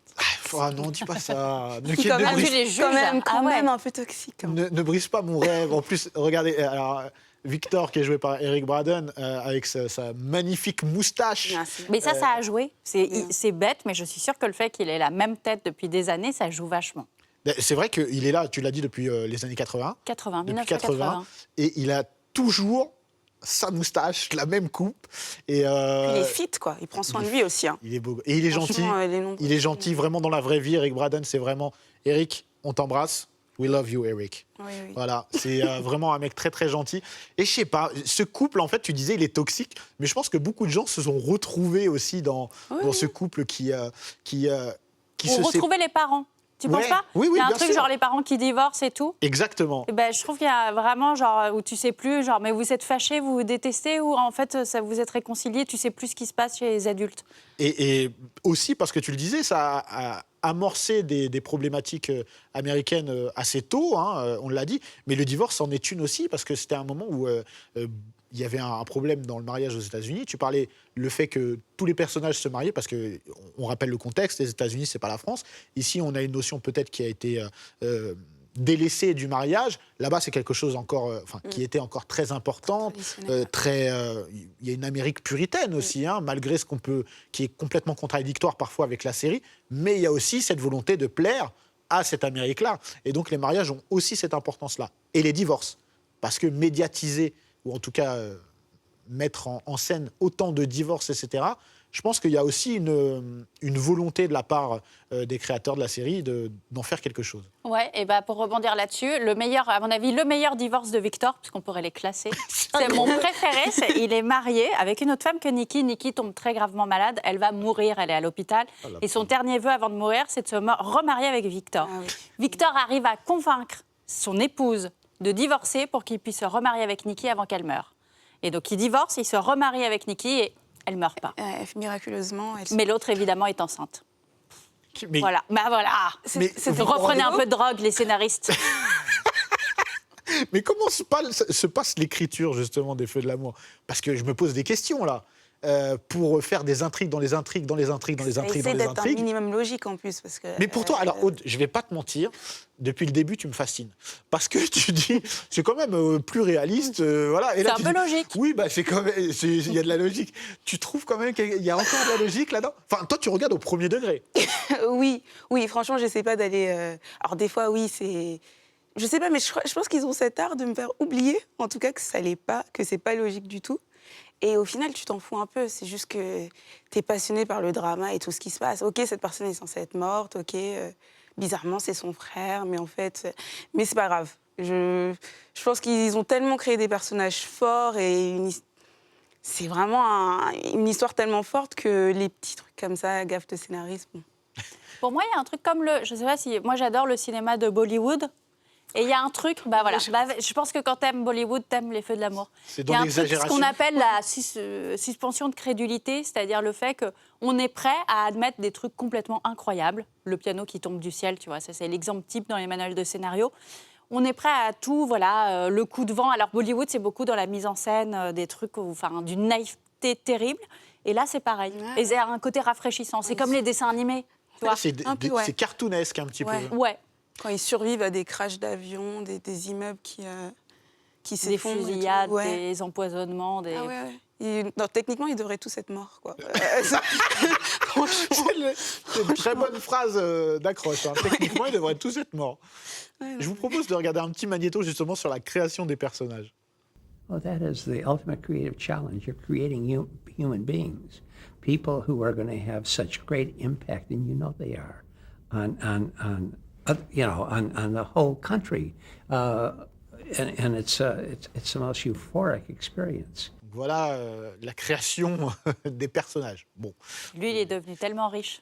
Ah non, dis pas ça. Ne, Quand même, tu les juges. quand Ah ouais. même un peu toxique. Hein. ne brise pas mon rêve. En plus, regardez, alors, Victor, qui est joué par Eric Braden, avec sa magnifique moustache. Merci. Mais ça a joué. C'est bête, mais je suis sûre que le fait qu'il ait la même tête depuis des années, ça joue vachement. C'est vrai qu'il est là, tu l'as dit, depuis les années 80. 80, Depuis 1980. Et il a toujours sa moustache, la même coupe. Et, Il est fit, quoi. Il prend soin de lui aussi. Hein. il est beau. Et il est gentil. Franchement, les nombres- Il est gentil, vraiment dans la vraie vie. Eric Braden, c'est vraiment... Eric, on t'embrasse. We love you, Eric. Oui, oui. Voilà, c'est vraiment un mec très, très gentil. Et je sais pas, ce couple, en fait, tu disais, il est toxique, mais je pense que beaucoup de gens se sont retrouvés aussi dans ce couple qui Ou retrouver les parents. Tu Ouais. penses pas? Oui, Il y a un bien truc sûr. genre les parents qui divorcent et tout. Exactement. Et ben, je trouve qu'il y a vraiment genre où tu sais plus, genre mais vous êtes fâchés, vous vous détestez ou en fait ça vous êtes réconciliés, tu sais plus ce qui se passe chez les adultes. Et aussi, parce que tu le disais, ça a amorcé des problématiques américaines assez tôt, hein, on l'a dit, mais le divorce en est une aussi, parce que c'était un moment où il y avait un problème dans le mariage aux États-Unis. Tu parlais le fait que tous les personnages se mariaient, parce qu'on rappelle le contexte, les États-Unis, c'est pas la France. Ici, on a une notion peut-être qui a été délaissée du mariage. Là-bas, c'est quelque chose encore, qui était encore très important. Traditionnel. Il y a une Amérique puritaine aussi, hein, malgré ce qui est complètement contradictoire parfois avec la série. Mais il y a aussi cette volonté de plaire à cette Amérique-là. Et donc, les mariages ont aussi cette importance-là. Et les divorces. Parce que médiatiser, ou en tout cas mettre en scène autant de divorces, etc., je pense qu'il y a aussi une volonté de la part des créateurs de la série d'en faire quelque chose. Ouais, et bah pour rebondir là-dessus, à mon avis, le meilleur divorce de Victor, puisqu'on pourrait les classer, c'est mon préféré. Il est marié avec une autre femme que Nikki. Nikki tombe très gravement malade, elle va mourir, elle est à l'hôpital. Et son dernier vœu avant de mourir, c'est de se remarier avec Victor. Ah oui. Victor arrive à convaincre son épouse de divorcer pour qu'il puisse se remarier avec Nikki avant qu'elle meure. Et donc il divorce, il se remarie avec Nikki et elle ne meurt pas. Miraculeusement, elle se... Mais l'autre, évidemment, est enceinte. Mais, Voilà. Bah voilà. mais vous Reprenez un rendez- peu de drogue, les scénaristes. Mais comment se passe l'écriture, justement, des Feux de l'amour? Parce que je me pose des questions, là. Pour faire des intrigues dans les intrigues, dans les intrigues, dans les intrigues, dans Essaye les d'être un intrigues. minimum logique en plus. Parce que, Mais pour toi, alors Aude, je vais pas te mentir, depuis le début, tu me fascines. Parce que tu dis, c'est quand même plus réaliste. Voilà. Et là, C'est tu un peu dis, logique. Oui, bah, c'est quand même, il y a de la logique. Tu trouves quand même qu'il y a encore de la logique là-dedans? Enfin, toi, tu regardes au premier degré. oui, franchement, j'essaie pas d'aller... Alors des fois, oui, c'est... Je sais pas, mais je pense qu'ils ont cet art de me faire oublier, en tout cas, que ça l'est pas, que c'est pas logique du tout. Et au final, tu t'en fous un peu. C'est juste que tu es passionné par le drama et tout ce qui se passe. OK, cette personne est censée être morte. OK, bizarrement, c'est son frère. Mais en fait... Mais c'est pas grave. Je pense qu'ils ont tellement créé des personnages forts et c'est vraiment une histoire tellement forte que les petits trucs comme ça, gaffe de scénariste, bon. Pour moi, il y a un truc comme je sais pas si... Moi, j'adore le cinéma de Bollywood. Et il y a un truc, je pense que quand t'aimes Bollywood, t'aimes les feux de l'amour. C'est Il dans y a un truc, ce l'exagération. qu'on appelle la suspension de crédulité, c'est-à-dire le fait qu'on est prêt à admettre des trucs complètement incroyables. Le piano qui tombe du ciel, tu vois, ça c'est l'exemple type dans les manuels de scénario. On est prêt à tout, voilà, le coup de vent. Alors Bollywood, c'est beaucoup dans la mise en scène, des trucs, enfin, d'une naïveté terrible. Et là, c'est pareil. Ouais. Et c'est un côté rafraîchissant. C'est comme les dessins animés. Tu vois. Un peu, ouais. C'est cartoonesque un petit Ouais. peu. Ouais. Quand ils survivent à des crashs d'avions, des immeubles qui Des s'effondrent. et tout. fusillades, Ouais. des empoisonnements, des... Ah ouais, ouais. Non, techniquement, ils devraient tous être morts, quoi. Franchement. C'est une très bonne phrase d'accroche. Hein. Techniquement, ils devraient tous être morts. Ouais, Je vous propose de regarder un petit magnéto justement sur la création des personnages. Well, that is the ultimate creative challenge. You're creating human beings, people who are going to have such great impact, and you know they are, on the whole country, and it's the most euphoric experience. Voilà la création des personnages. Bon. Lui, il est devenu tellement riche.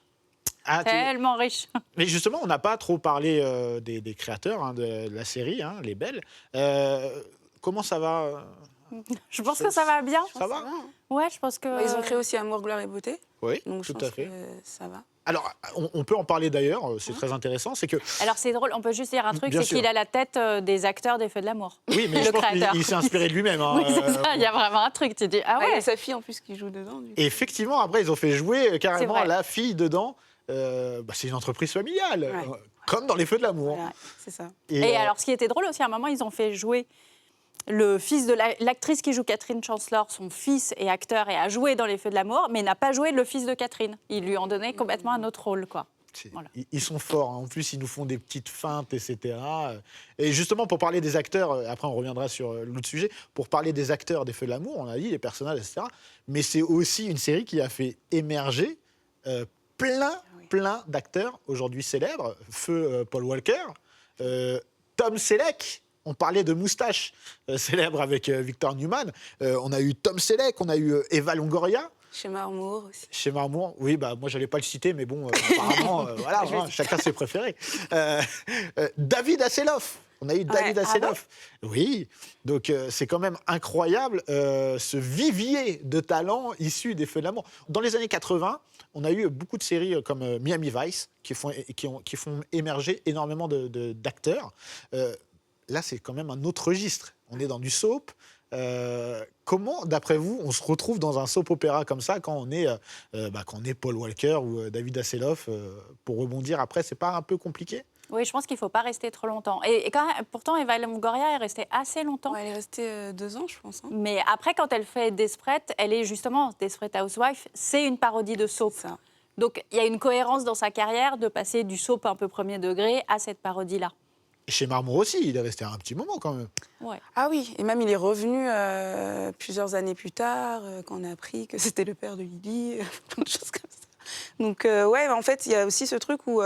Ah, Tellement riche. Mais justement, on n'a pas trop parlé des créateurs hein, de la série, hein, les belles. Comment ça va Je pense que ça va bien. Ça va hein. Ouais, je pense que... Ils ont créé aussi Amour, gloire et beauté. Oui, Donc je tout pense à fait. que ça va. Alors, on peut en parler d'ailleurs, c'est très intéressant, c'est que... Alors, c'est drôle, on peut juste dire un truc, Bien c'est sûr. qu'il a la tête des acteurs des Feux de l'amour. Oui, mais Le je pense créateur. qu'il s'est inspiré de lui-même. Hein, Oui, c'est ça, il y a vraiment un truc. Tu dis, ah Il y ouais, a sa fille en plus qui joue dedans. Du coup. Et effectivement, après, ils ont fait jouer carrément vrai. la fille dedans. C'est une entreprise familiale, Ouais. comme dans les Feux de l'amour. Voilà, c'est ça. Et alors, ce qui était drôle aussi, à un moment, ils ont fait jouer le fils de l'actrice qui joue Catherine Chancellor. Son fils est acteur et a joué dans Les Feux de l'amour, mais n'a pas joué le fils de Catherine. Ils lui ont donné complètement un autre rôle, quoi. Voilà. Ils sont forts. Hein. En plus, ils nous font des petites feintes, etc. Et justement, pour parler des acteurs, après on reviendra sur l'autre sujet, pour parler des acteurs des Feux de l'amour, on a dit les personnages, etc. Mais c'est aussi une série qui a fait émerger plein d'acteurs aujourd'hui célèbres. Feu Paul Walker, Tom Selleck. On parlait de moustache célèbre avec Victor Newman. On a eu Tom Selleck, on a eu Eva Longoria. Chez Marmour aussi. Chez Marmour, oui, bah, moi, je n'allais pas le citer, mais bon, apparemment, voilà, hein, chacun ses préférés. David Hasselhoff. On a eu David Hasselhoff. Oui, donc c'est quand même incroyable ce vivier de talents issus des Feux de l'amour. Dans les années 80, on a eu beaucoup de séries comme Miami Vice qui font émerger énormément d'acteurs. Là, c'est quand même un autre registre. On est dans du soap. Comment, d'après vous, on se retrouve dans un soap opéra comme ça quand on est Paul Walker ou David Hasselhoff pour rebondir après, c'est pas un peu compliqué? Oui, je pense qu'il ne faut pas rester trop longtemps. Et quand même, pourtant, Eva Longoria est restée assez longtemps. Ouais, elle est restée 2 ans, je pense. Hein. Mais après, quand elle fait Desperate, elle est justement Desperate Housewife, c'est une parodie de soap. Ça. Donc, il y a une cohérence dans sa carrière de passer du soap un peu premier degré à cette parodie-là. Et chez Marmour aussi, il est resté un petit moment quand même. Ouais. Ah oui, et même il est revenu plusieurs années plus tard, quand on a appris que c'était le père de Lily, plein de choses comme ça. Donc ouais, en fait, il y a aussi ce truc où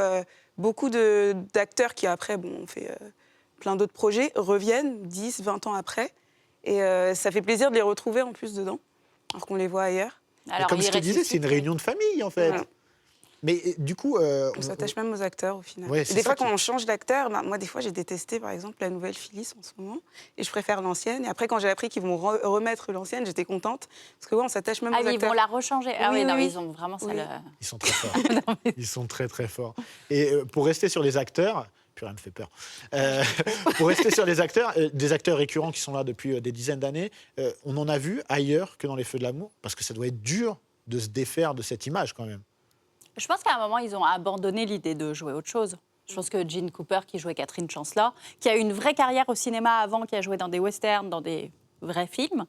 beaucoup d'acteurs qui après ont fait plein d'autres projets reviennent 10, 20 ans après. Et ça fait plaisir de les retrouver en plus dedans, alors qu'on les voit ailleurs. Et comme je te disais, c'est une réunion de famille en fait. Voilà. Mais du coup... On s'attache même aux acteurs au final. Ouais, et c'est des ça fois, qui- quand on change d'acteur, moi, des fois, j'ai détesté, par exemple, la nouvelle Phyllis en ce moment. Et je préfère l'ancienne. Et après, quand j'ai appris qu'ils vont remettre l'ancienne, j'étais contente. Parce que, ouais, on s'attache même Ah aux oui, ils acteurs. vont la rechanger. Ah Oui, oui, non, oui. ils ont vraiment ça. Oui. Ils sont très forts. Ils sont très très forts. Et pour rester sur les acteurs, purée, elle me fait peur. Pour rester sur les acteurs, des acteurs récurrents qui sont là depuis des dizaines d'années, on en a vu ailleurs que dans les Feux de l'amour, parce que ça doit être dur de se défaire de cette image quand même. Je pense qu'à un moment, ils ont abandonné l'idée de jouer autre chose. Je pense que Gene Cooper, qui jouait Catherine Chancellor, qui a eu une vraie carrière au cinéma avant, qui a joué dans des westerns, dans des vrais films,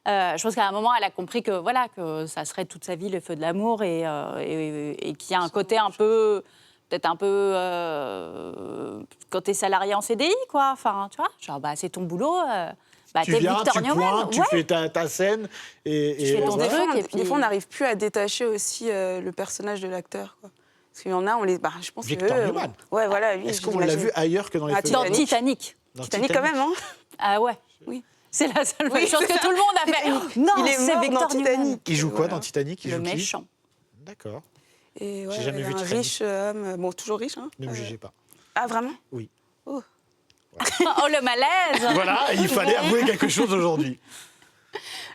je pense qu'à un moment, elle a compris que, voilà, que ça serait toute sa vie le feu de l'amour et qu'il y a un côté un peu... Peut-être un peu... quand t'es salarié en CDI, quoi. Enfin, tu vois, genre, bah, c'est ton boulot... Tu t'es viens, Victor tu Newman, pointes, tu ouais. fais ta scène et Tu fais ton voilà. truc. Et puis- Des fois, on n'arrive plus à détacher aussi le personnage de l'acteur. Quoi. Parce qu'il y en a, je pense Victor que... Newman. Ouais, voilà, lui. Est-ce qu'on l'a vu ailleurs que dans les Ah, Feux de Dans l'amour? Titanic. Dans Titanic, quand même, hein. Ah ouais. Oui. C'est la seule Oui, chose c'est que ça. tout le monde a fait. Non, Il est c'est mort dans Victor Newman. Titanic. Il joue quoi dans Titanic? Il Le joue qui? méchant. D'accord. Et J'ai jamais vu un Titanic. riche homme, bon, toujours riche. Hein, Ne me jugez pas. Ah, vraiment? Oui. Oh. Oh, le malaise. Voilà, il fallait avouer quelque chose aujourd'hui.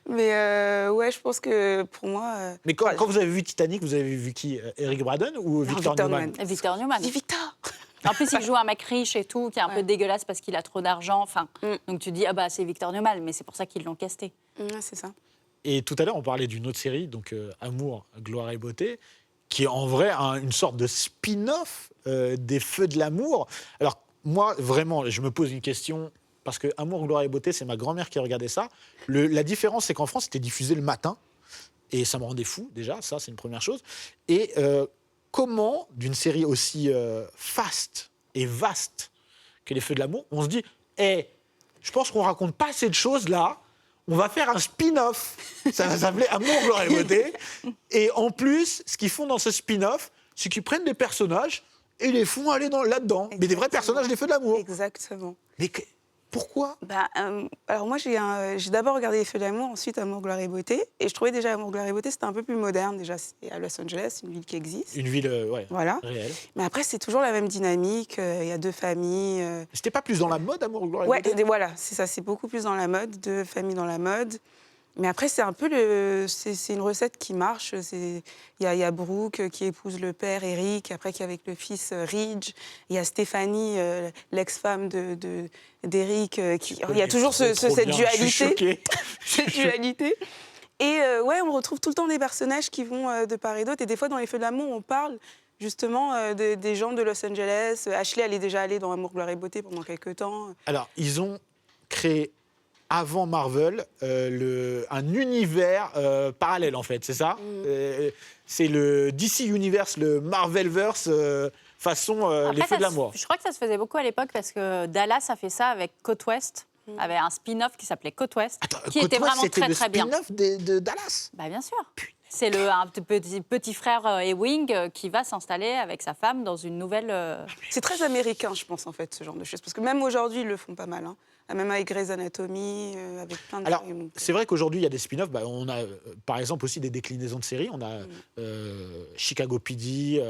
Mais ouais, je pense que pour moi. Mais quand vous avez vu Titanic, vous avez vu qui? Eric Braddon ou Victor Victor Newman? Newman. Victor Newman. Dis Victor. En plus, il joue un mec riche et tout, qui est un peu dégueulasse parce qu'il a trop d'argent. Enfin, donc tu dis, ah bah c'est Victor Newman, mais c'est pour ça qu'ils l'ont casté. Ouais, c'est ça. Et tout à l'heure, on parlait d'une autre série, donc Amour, gloire et beauté, qui est en vrai une sorte de spin-off des Feux de l'amour. Alors, moi, vraiment, je me pose une question, parce que Amour, gloire et beauté, c'est ma grand-mère qui regardait ça. La différence, c'est qu'en France, c'était diffusé le matin, et ça me rendait fou, déjà, ça, c'est une première chose. Et comment, d'une série aussi faste et vaste que les Feux de l'amour, on se dit, je pense qu'on raconte pas assez de choses là, on va faire un spin-off. Ça va s'appeler Amour, gloire et beauté. Et en plus, ce qu'ils font dans ce spin-off, c'est qu'ils prennent des personnages et les font aller là-dedans. Mais des vrais personnages des Feux de l'amour. Exactement. Mais pourquoi? Alors moi, j'ai d'abord regardé Les Feux de l'amour, ensuite Amour, gloire et beauté. Et je trouvais déjà Amour, gloire et beauté, c'était un peu plus moderne. Déjà, c'est à Los Angeles, une ville qui existe. Une ville Voilà. réelle. Mais après, c'est toujours la même dynamique. Il y a deux familles. C'était pas plus dans la mode, Amour, gloire et Ouais, beauté? voilà, c'est ça. C'est beaucoup plus dans la mode, deux familles dans la mode. Mais après, c'est un peu c'est une recette qui marche. Il y a Brooke qui épouse le père Eric, après qui est avec le fils Ridge. Il y a Stéphanie, l'ex-femme d'Eric. Il y a toujours cette dualité. Cette dualité. Et ouais, on retrouve tout le temps des personnages qui vont de part et d'autre. Et des fois, dans Les Feux de l'amour, on parle justement des gens de Los Angeles. Ashley, elle est déjà allée dans Amour, gloire et beauté pendant quelques temps. Alors, ils ont créé, avant Marvel, un univers parallèle, en fait, c'est ça? C'est le DC Universe, le Marvelverse, façon Les Après, Feux de l'amour. je crois que ça se faisait beaucoup à l'époque parce que Dallas a fait ça avec Côte Ouest, avait un spin-off qui s'appelait Côte Ouest, qui était vraiment très très bien. C'était le spin-off de Dallas? Bah, bien sûr. C'est un petit frère Ewing qui va s'installer avec sa femme dans une nouvelle... C'est très américain, je pense, en fait, ce genre de choses. Parce que même aujourd'hui, ils le font pas mal. Hein. Même avec Grey's Anatomy, avec plein de... Alors, c'est vrai qu'aujourd'hui, il y a des spin-offs. On a, par exemple, aussi des déclinaisons de séries. On a Chicago PD,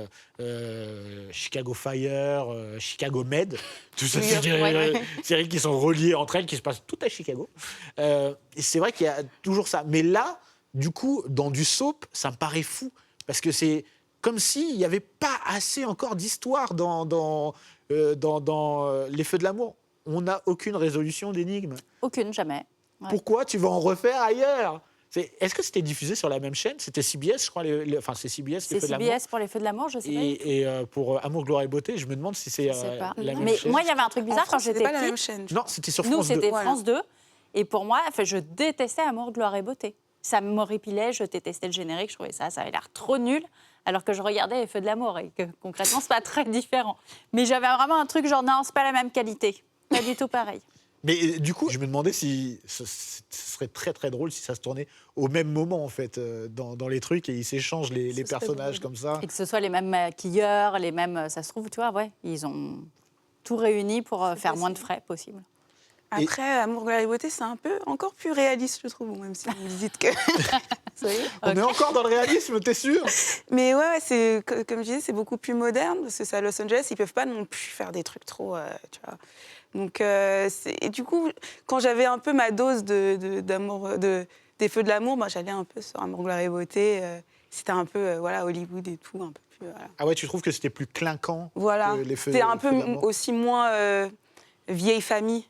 Chicago Fire, Chicago Med. Tout ça, c'est des séries qui sont reliées entre elles, qui se passent toutes à Chicago. Et c'est vrai qu'il y a toujours ça. Mais là, du coup, dans du soap, ça me paraît fou. Parce que c'est comme s'il n'y avait pas assez encore d'histoire dans Les Feux de l'amour. On n'a aucune résolution d'énigme. Aucune, jamais. Ouais. Pourquoi tu vas en refaire ailleurs? Est-ce que c'était diffusé sur la même chaîne? C'était CBS, je crois. Enfin, c'est CBS, Les Feux de l'amour. C'est CBS pour Les Feux de l'amour, je sais pas. Et pour Amour, gloire et beauté, je me demande si c'est la même Mais chaîne. moi, il y avait un truc bizarre quand j'étais pas la même petite. chaîne. Non, c'était sur Nous, France 2. c'était Voilà. France 2. Et pour moi, je détestais Amour, gloire et beauté. Ça m'horripilait, je détestais le générique, je trouvais ça avait l'air trop nul. Alors que je regardais Les Feux de l'amour et que concrètement, c'est pas très différent. Mais j'avais vraiment un truc genre, non, c'est pas la même qualité. Pas du tout pareil. Mais du coup, je me demandais si ce serait très très drôle si ça se tournait au même moment en fait dans les trucs et ils s'échangent les personnages comme ça. Et que ce soit les mêmes maquilleurs, les mêmes... Ça se trouve, tu vois, ouais, ils ont tout réuni pour faire moins de frais possible. Après, Amour, gloire et beauté, c'est un peu encore plus réaliste, je trouve, même si vous me dites que... Vous voyez. On est encore dans le réalisme, t'es sûr? Mais ouais, c'est, comme je disais, c'est beaucoup plus moderne, parce que c'est à Los Angeles, ils peuvent pas non plus faire des trucs trop... tu vois. Donc, et du coup, quand j'avais un peu ma dose d'amour, des Feux de l'amour, j'allais un peu sur Amour, gloire et beauté. C'était un peu Hollywood et tout, un peu plus... Voilà. Ah ouais, tu trouves que c'était plus clinquant Voilà. que les Feux C'était un peu d'amour? aussi moins vieille famille.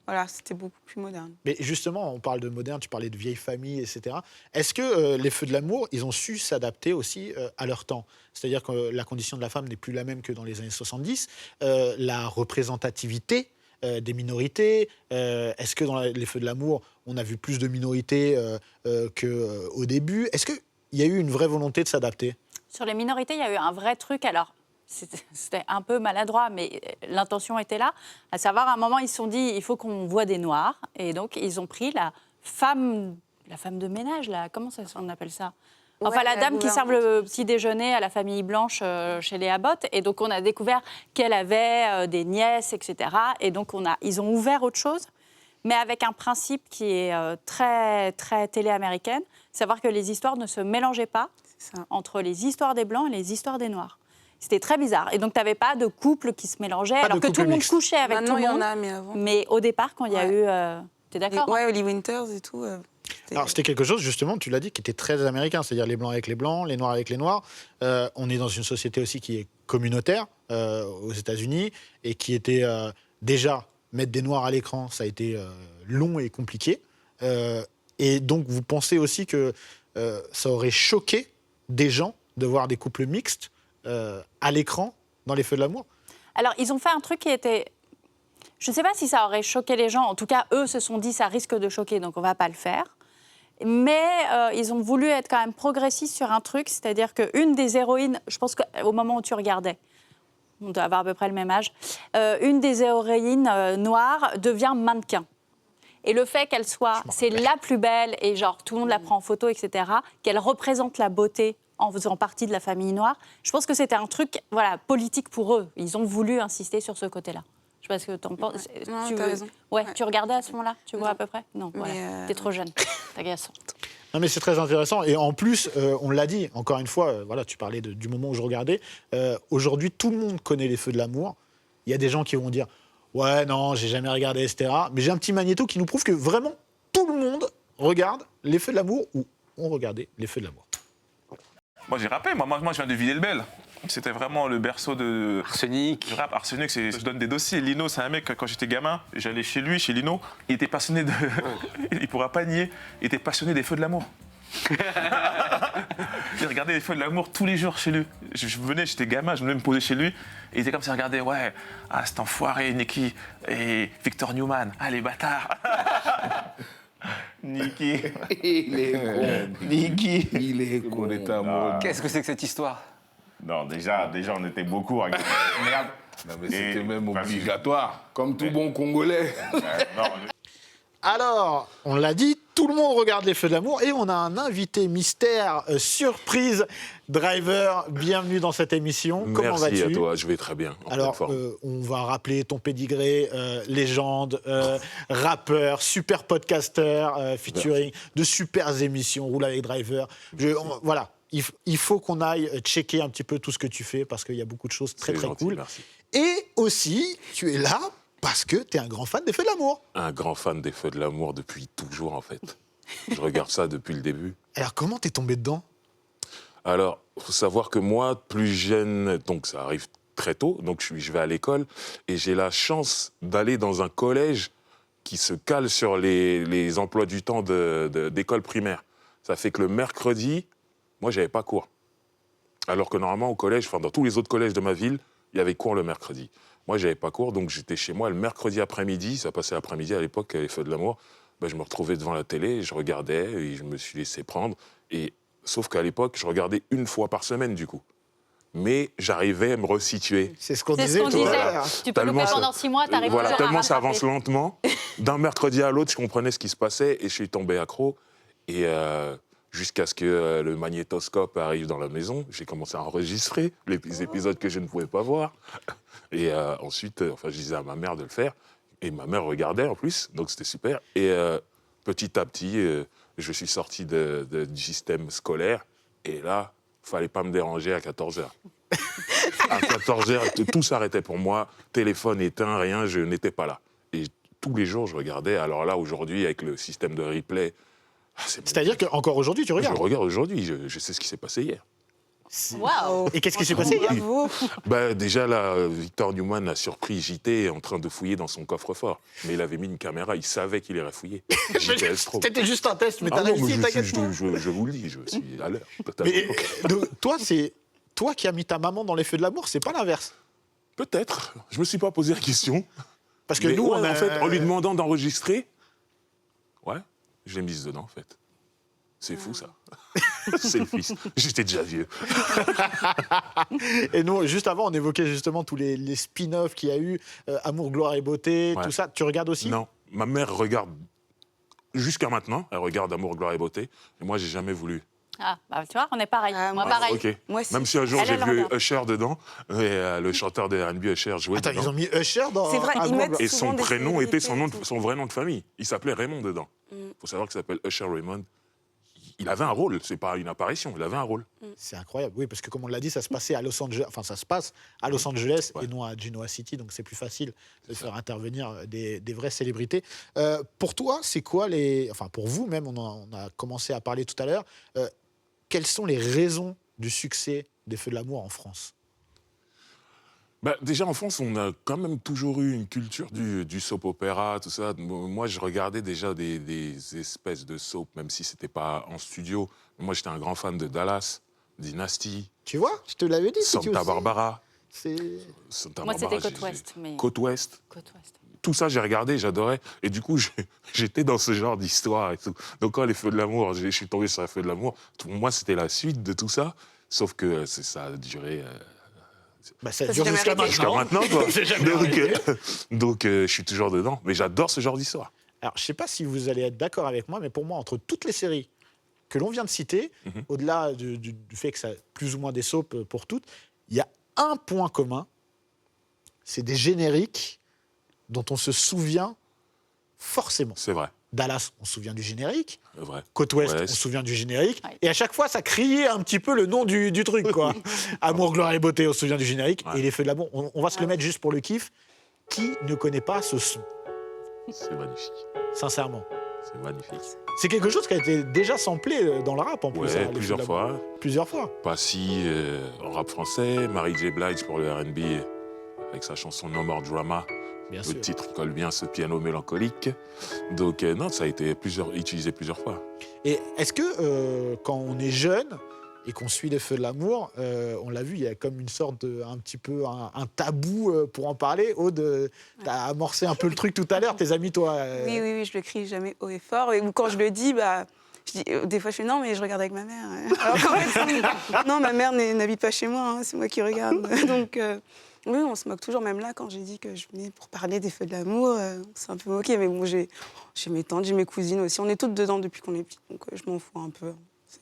Voilà, c'était beaucoup plus moderne. Mais justement, on parle de moderne, tu parlais de vieille famille, etc. Est-ce que les Feux de l'amour, ils ont su s'adapter aussi à leur temps? C'est-à-dire que la condition de la femme n'est plus la même que dans les années 70. La représentativité des minorités, est-ce que dans les Feux de l'amour, on a vu plus de minorités qu'au début? Est-ce qu'il y a eu une vraie volonté de s'adapter? Sur les minorités, il y a eu un vrai truc. Alors, c'était un peu maladroit, mais l'intention était là. À savoir, à un moment, ils se sont dit, il faut qu'on voit des Noirs. Et donc, ils ont pris la femme de ménage, là. Comment on appelle ça? Enfin, Ouais, la dame qui sert gouvernante. le petit déjeuner à la famille blanche chez les Abbott. Et donc, on a découvert qu'elle avait des nièces, etc. Et donc, ils ont ouvert autre chose. mais avec un principe qui est très, très télé-américaine, savoir que les histoires ne se mélangeaient pas entre les histoires des Blancs et les histoires des Noirs. C'était très bizarre. Et donc, tu n'avais pas de couple qui se mélangeait, alors que tout le monde couchait avec Maintenant, tout le monde. il y en a, mais avant. Mais au départ, quand il y a eu... T'es d'accord? Ouais, Holly Winters et tout. Alors, c'était quelque chose, justement, tu l'as dit, qui était très américain, c'est-à-dire les Blancs avec les Blancs, les Noirs avec les Noirs. On est dans une société aussi qui est communautaire aux États-Unis et qui était déjà mettre des Noirs à l'écran, ça a été long et compliqué. Et donc, vous pensez aussi que ça aurait choqué des gens de voir des couples mixtes à l'écran dans Les Feux de l'amour? Alors, ils ont fait un truc qui était... Je ne sais pas si ça aurait choqué les gens. En tout cas, eux se sont dit ça risque de choquer, donc on ne va pas le faire. Mais ils ont voulu être quand même progressistes sur un truc, c'est-à-dire qu'une des héroïnes, je pense qu'au moment où tu regardais, on doit avoir à peu près le même âge, une des héroïnes noires devient mannequin. Et le fait qu'elle soit, c'est la plus belle, et genre tout le monde la prend en photo, etc., qu'elle représente la beauté en faisant partie de la famille noire, je pense que c'était un truc politique pour eux. Ils ont voulu insister sur ce côté-là. Je sais pas ce que t'en penses. Non, t'as raison. Ouais, tu regardais à ce moment-là? Tu vois Non. à peu près? Non, Mais voilà. T'es trop jeune. T'es agaçante. Non, mais c'est très intéressant. Et en plus, on l'a dit, encore une fois, voilà, tu parlais du moment où je regardais. Aujourd'hui, tout le monde connaît Les Feux de l'amour. Il y a des gens qui vont dire « Ouais, non, j'ai jamais regardé, etc. » Mais j'ai un petit magnéto qui nous prouve que vraiment, tout le monde regarde Les Feux de l'amour ou ont regardé Les Feux de l'amour. Moi, j'ai rappé. Moi, je viens de Villers-le-Bel. C'était vraiment le berceau de... Arsenic. Du rap. Arsenic, je donne des dossiers. Lino, c'est un mec, quand j'étais gamin, j'allais chez lui, chez Lino. Il était passionné de... Il pourra pas nier. Il était passionné des Feux de l'amour. Il regardait les Feux de l'amour tous les jours chez lui. Je venais, j'étais gamin, je venais me poser chez lui. Et il était comme ça, regardait, ouais, cet enfoiré, Nicky et Victor Newman. Ah, les bâtards. Nicky. Il est con. Nicky. Il est con. On est amoureux. Qu'est-ce que c'est que cette histoire? Non, déjà, on était beaucoup à regarder. Merde. Non, mais c'était même obligatoire, comme tout bon Congolais. Alors, on l'a dit, tout le monde regarde Les Feux de l'amour et on a un invité mystère, surprise, Driver. Bienvenue dans cette émission. Comment vas-tu? Merci à toi, je vais très bien. Alors, on va rappeler ton pédigré, légende, rappeur, super podcasteur, featuring de super émissions, Roule avec Driver. Voilà, il faut qu'on aille checker un petit peu tout ce que tu fais parce qu'il y a beaucoup de choses très, C'est très gentil, cool. merci. Et aussi, tu es là parce que tu es un grand fan des Feux de l'amour. Un grand fan des Feux de l'amour depuis toujours, en fait. Je regarde ça depuis le début. Alors, comment t'es tombé dedans? Alors, il faut savoir que moi, plus jeune, donc ça arrive très tôt, donc je vais à l'école et j'ai la chance d'aller dans un collège qui se cale sur les emplois du temps d'école primaire. Ça fait que le mercredi, moi, j'avais pas cours. Alors que normalement, au collège, enfin, dans tous les autres collèges de ma ville, il y avait cours le mercredi. Moi, j'avais pas cours, donc j'étais chez moi le mercredi après-midi. Ça passait l'après-midi à l'époque, Les Feux de l'amour. Ben, je me retrouvais devant la télé, je regardais et je me suis laissé prendre. Sauf qu'à l'époque, je regardais une fois par semaine, du coup. Mais j'arrivais à me resituer. C'est ce qu'on C'est disait ce qu'on tout à disait. l'heure. Tu peux louper pendant 6 mois, t'arrives Voilà, toujours à tellement ça rattraper. avance lentement. D'un mercredi à l'autre, je comprenais ce qui se passait et je suis tombé accro. Et jusqu'à ce que le magnétoscope arrive dans la maison, j'ai commencé à enregistrer les épisodes que je ne pouvais pas voir. Et ensuite, je disais à ma mère de le faire. Et ma mère regardait en plus, donc c'était super. Et petit à petit, je suis sorti du système scolaire. Et là, il ne fallait pas me déranger à 14h. À 14h, tout s'arrêtait pour moi. Téléphone éteint, rien, je n'étais pas là. Et tous les jours, je regardais. Alors là, aujourd'hui, avec le système de replay... C'est-à-dire qu'encore aujourd'hui, tu regardes? Je regarde aujourd'hui, je sais ce qui s'est passé hier. Waouh. Et qu'est-ce qui s'est passé hier? Bah, déjà, là, Victor Newman a surpris JT en train de fouiller dans son coffre-fort. Mais il avait mis une caméra, il savait qu'il irait fouiller. JTS Pro. C'était juste un test, mais t'as Ah non, réussi, mais t'inquiète pas. je vous le dis, je suis à l'heure. totalement. Mais donc, toi, c'est toi qui as mis ta maman dans Les Feux de l'amour, c'est pas l'inverse. Peut-être, je me suis pas posé la question. Parce que Mais nous, ouais, on a... en fait, en lui demandant d'enregistrer, ouais, je l'ai mise dedans, en fait. C'est fou, ça. C'est le fils. J'étais déjà vieux. Et nous, juste avant, on évoquait justement tous les spin-offs qu'il y a eu, Amour, gloire et beauté, Ouais. tout ça. Tu regardes aussi? Non, ma mère regarde, jusqu'à maintenant, elle regarde Amour, gloire et beauté. Et moi, j'ai jamais voulu. Ah, bah, tu vois, on est pareil. Ah, moi, moi, pareil. Ok. Moi, si. Même si un jour Elle, j'ai elle vu regarde. Usher dedans, et le chanteur de R&B Usher jouait Attends, dedans. ils ont mis Usher dans. C'est vrai, ils Amour mettent- Blanc. Et souvent son des prénom était célébrités et tout. son vrai nom de famille. Il s'appelait Raymond dedans. Il faut savoir qu'il s'appelle Usher Raymond. Il avait un rôle, c'est pas une apparition, il avait un rôle. C'est incroyable, oui, parce que comme on l'a dit, ça se passait à Los Angeles, enfin ça se passe à Los Angeles Ouais. et non à Genoa City, donc c'est plus facile de faire intervenir des vraies célébrités. Pour toi, c'est quoi enfin pour vous même, on a commencé à parler tout à l'heure, quelles sont les raisons du succès des Feux de l'amour en France? Bah, déjà en France, on a quand même toujours eu une culture du soap opéra, tout ça. Moi, je regardais déjà des espèces de soap, même si c'était pas en studio. Moi, j'étais un grand fan de Dallas, Dynasty, Tu vois, je te l'avais dit. Titi Santa aussi. Barbara. C'est... Santa Moi, Barbara, c'était Côte Ouest. Mais... Côte Ouest. Côte Ouest. Tout ça, j'ai regardé, j'adorais. Et du coup, j'étais dans ce genre d'histoire et tout. Donc, quand les Feux de l'amour, je suis tombé sur les Feux de l'amour, pour moi, c'était la suite de tout ça. Sauf que ça a duré Bah, ça Ça dure s'est jusqu'à jamais jusqu'à maintenant. maintenant, quoi. C'est jamais Donc, je suis toujours dedans. Mais j'adore ce genre d'histoire. Alors, je ne sais pas si vous allez être d'accord avec moi, mais pour moi, entre toutes les séries que l'on vient de citer, au-delà du fait que ça a plus ou moins des soaps pour toutes, il y a un point commun, c'est des génériques dont on se souvient forcément. C'est vrai. Dallas, on se souvient du générique. Vrai. Côte Ouest, Ouais, on se souvient du générique. Ouais. Et à chaque fois, ça criait un petit peu le nom du truc, quoi. Amour, gloire et beauté, on se souvient du générique. Ouais. Et les Feux de l'amour, on va se le mettre juste pour le kiff. Qui ne connaît pas ce son, C'est magnifique. sincèrement? C'est magnifique. C'est quelque chose qui a été déjà samplé dans le rap, en plus. Ouais, hein, les Feux de plusieurs l'amour. fois. Plusieurs fois. Passy en rap français, Mary J. Blige pour le R&B avec sa chanson No More Drama. Bien Le sûr. titre il colle bien ce piano mélancolique. Donc non, ça a été utilisé plusieurs fois. Et est-ce que quand on est jeune et qu'on suit les Feux de l'amour, on l'a vu, il y a comme une sorte de, un petit peu un tabou pour en parler. Aude, t'as amorcé un peu le truc tout à l'heure, tes amis, toi. Oui, je le crie jamais haut et fort. Et quand je le dis, bah, je dis, des fois, je fais non, mais je regarde avec ma mère. Alors qu'en fait, non, ma mère n'habite pas chez moi, hein, c'est moi qui regarde. Donc, oui, on se moque toujours. Même là, quand j'ai dit que je venais pour parler des Feux de l'amour, on s'est un peu moqué. Mais bon, j'ai mes tantes, j'ai mes cousines aussi. On est toutes dedans depuis qu'on est petits, donc je m'en fous un peu.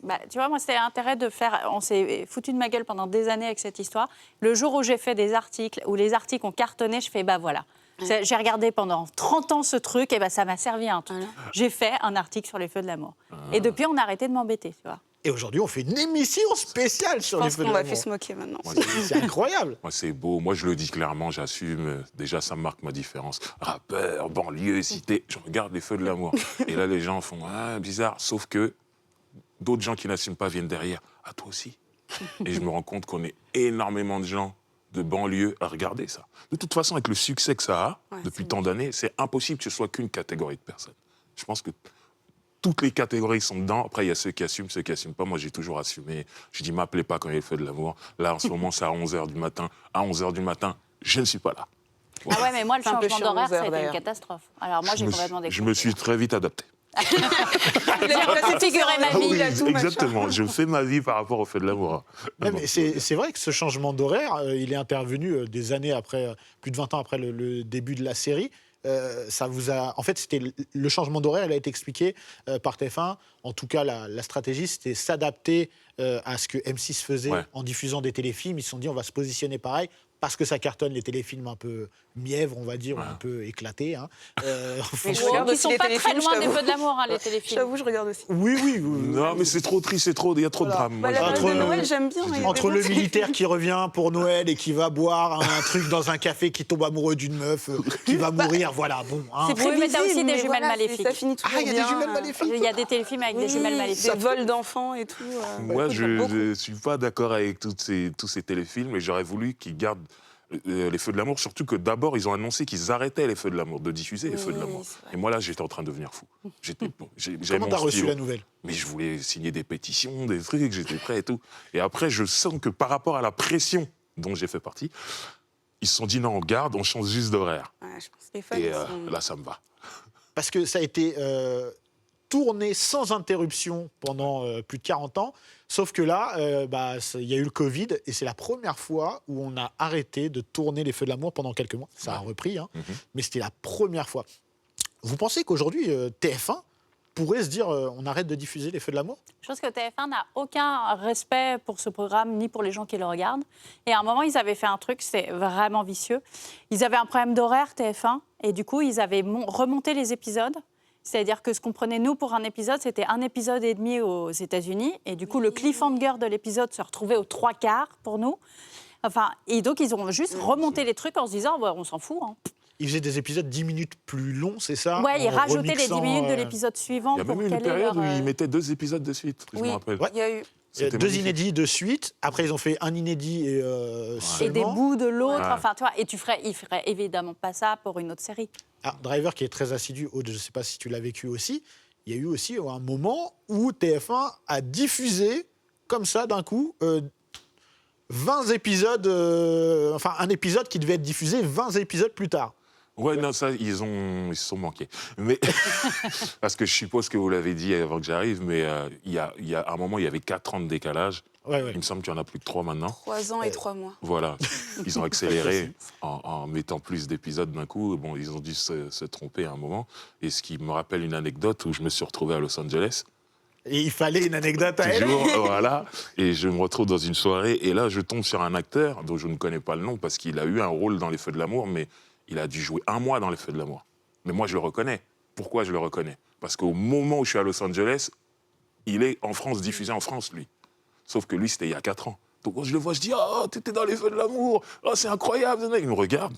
Bah, tu vois, moi, c'était l'intérêt de faire... On s'est foutu de ma gueule pendant des années avec cette histoire. Le jour où j'ai fait des articles, où les articles ont cartonné, je fais, bah voilà. J'ai regardé pendant 30 ans ce truc, et bah, ça m'a servi à un truc. Voilà. J'ai fait un article sur les Feux de l'amour. Et depuis, on a arrêté de m'embêter, tu vois. Et aujourd'hui, on fait une émission spéciale sur Je les pense Feux de qu'on va l'amour. plus se moquer maintenant. Moi, C'est incroyable. Moi, c'est beau. Moi, je le dis clairement, j'assume. Déjà, ça marque ma différence. Rappeur, banlieue, cité. Je regarde les Feux de l'amour. Et là, les gens font bizarre. Sauf que d'autres gens qui n'assument pas viennent derrière. Ah, toi aussi. Et je me rends compte qu'on est énormément de gens de banlieue à regarder ça. De toute façon, avec le succès que ça a Ouais, depuis c'est tant d'années, c'est impossible que ce soit qu'une catégorie de personnes. Je pense que toutes les catégories sont dedans. Après, il y a ceux qui assument pas. Moi, j'ai toujours assumé. Je dis, m'appelez pas quand il y a le feu de l'amour. Là, en ce moment, c'est à 11h du matin. À 11h du matin, je ne suis pas là. Ah ouais, mais moi, le C'est un peu changement chiant, d'horaire, 11 heures, ça a été une d'ailleurs. catastrophe. Alors moi, j'ai complètement Je décroché. me suis très vite adapté. Il a placé figuré ma vie, il a tout, exactement. Je fais ma vie par rapport au feu de l'amour. Ouais, mais c'est vrai que ce changement d'horaire, il est intervenu des années après, plus de 20 ans après le début de la série. Ça vous a... En fait, c'était le changement d'horaire, il a été expliqué par TF1. En tout cas, la stratégie, c'était s'adapter à ce que M6 faisait Ouais. en diffusant des téléfilms. Ils se sont dit, on va se positionner pareil, parce que ça cartonne les téléfilms un peu mièvres, on va dire, ou un peu éclatés. Hein. Mais je Oh, regarde qui aussi sont les pas très téléfilms, loin je des t'avoue. Feux de l'amour, hein, les téléfilms. J'avoue, je regarde aussi. oui. Non, mais c'est trop triste, il y a trop de drame. Bah, la Moi, période Entre- de Noël, j'aime bien. il y a Entre des le bons militaire qui revient pour Noël et qui va boire un truc dans un café, qui tombe amoureux d'une meuf, qui va mourir, voilà, bon. Hein. C'est Oui, mais t'as aussi prévisible, des mais jumelles voilà, maléfiques. Ça finit toujours Ah, il y a des bien, jumelles maléfiques. Il y a des téléfilms avec des Oui, jumelles maléfiques. des vols d'enfants et tout. Moi, écoute, je j'aime beaucoup. ne suis pas d'accord avec tous ces téléfilms et j'aurais voulu qu'ils gardent les Feux de l'amour, surtout que d'abord, ils ont annoncé qu'ils arrêtaient les Feux de l'amour, de diffuser les Feux de Oui, l'amour. c'est vrai. Et moi, là, j'étais en train de devenir fou. J'avais Comment mon t'as reçu stylo. la nouvelle? Mais je voulais signer des pétitions, des trucs, j'étais prêt et tout. Et après, je sens que par rapport à la pression dont j'ai fait partie, ils se sont dit non, on garde, on change juste d'horaire. Ouais, je pense que les fans, Et ils sont- là, ça me va. Parce que ça a été tourné sans interruption pendant plus de 40 ans. Sauf que là, il y a eu le Covid et c'est la première fois où on a arrêté de tourner les Feux de l'amour pendant quelques mois. Ça a repris, hein, mais c'était la première fois. Vous pensez qu'aujourd'hui, TF1 pourrait se dire on arrête de diffuser les Feux de l'amour? Je pense que TF1 n'a aucun respect pour ce programme, ni pour les gens qui le regardent. Et à un moment, ils avaient fait un truc, c'est vraiment vicieux. Ils avaient un problème d'horaire, TF1, et du coup, ils avaient remonté les épisodes. C'est-à-dire que ce qu'on prenait, nous, pour un épisode, c'était 1 épisode et demi aux États-Unis. Et du coup, le cliffhanger de l'épisode se retrouvait aux 3/4 pour nous. Enfin, et donc, ils ont juste remonté les trucs en se disant, on s'en fout. Hein. Ils faisaient des épisodes 10 minutes plus longs, c'est ça? Ouais, ils en rajoutaient les 10 remixant, minutes de l'épisode suivant Il y a pour même eu une caler période leur, où ils mettaient 2 épisodes de suite, je Oui. me rappelle. Ouais. Il y a eu. C'était 2 magnifique. inédits de suite. Après, ils ont fait un inédit et et des seulement. bouts de l'autre. Ouais. Enfin, tu vois, et ils feraient évidemment pas ça pour une autre série. Ah, Driver, qui est très assidu, Aude, je ne sais pas si tu l'as vécu aussi, il y a eu aussi un moment où TF1 a diffusé, comme ça, d'un coup, 20 épisodes, enfin un épisode qui devait être diffusé 20 épisodes plus tard. Ouais, non, ça, ils se sont manqués. Mais, parce que je suppose que vous l'avez dit avant que j'arrive, mais il y a à un moment, il y avait 4 ans de décalage. Ouais, ouais. Il me semble qu'il y en a plus que 3 maintenant. 3 ans et 3 mois. Voilà, ils ont accéléré en mettant plus d'épisodes d'un coup. Bon, ils ont dû se tromper à un moment. Et ce qui me rappelle une anecdote où je me suis retrouvé à Los Angeles. Et il fallait une anecdote à elle. Toujours, voilà. Et je me retrouve dans une soirée. Et là, je tombe sur un acteur dont je ne connais pas le nom parce qu'il a eu un rôle dans Les Feux de l'amour, mais il a dû jouer 1 mois dans Les Feux de l'amour. Mais moi, je le reconnais. Pourquoi je le reconnais? Parce qu'au moment où je suis à Los Angeles, il est en France, diffusé en France, lui. Sauf que lui, c'était il y a 4 ans. Donc quand je le vois, je dis « Oh, t'étais dans Les Feux de l'amour. Oh, c'est incroyable. » Il me regarde.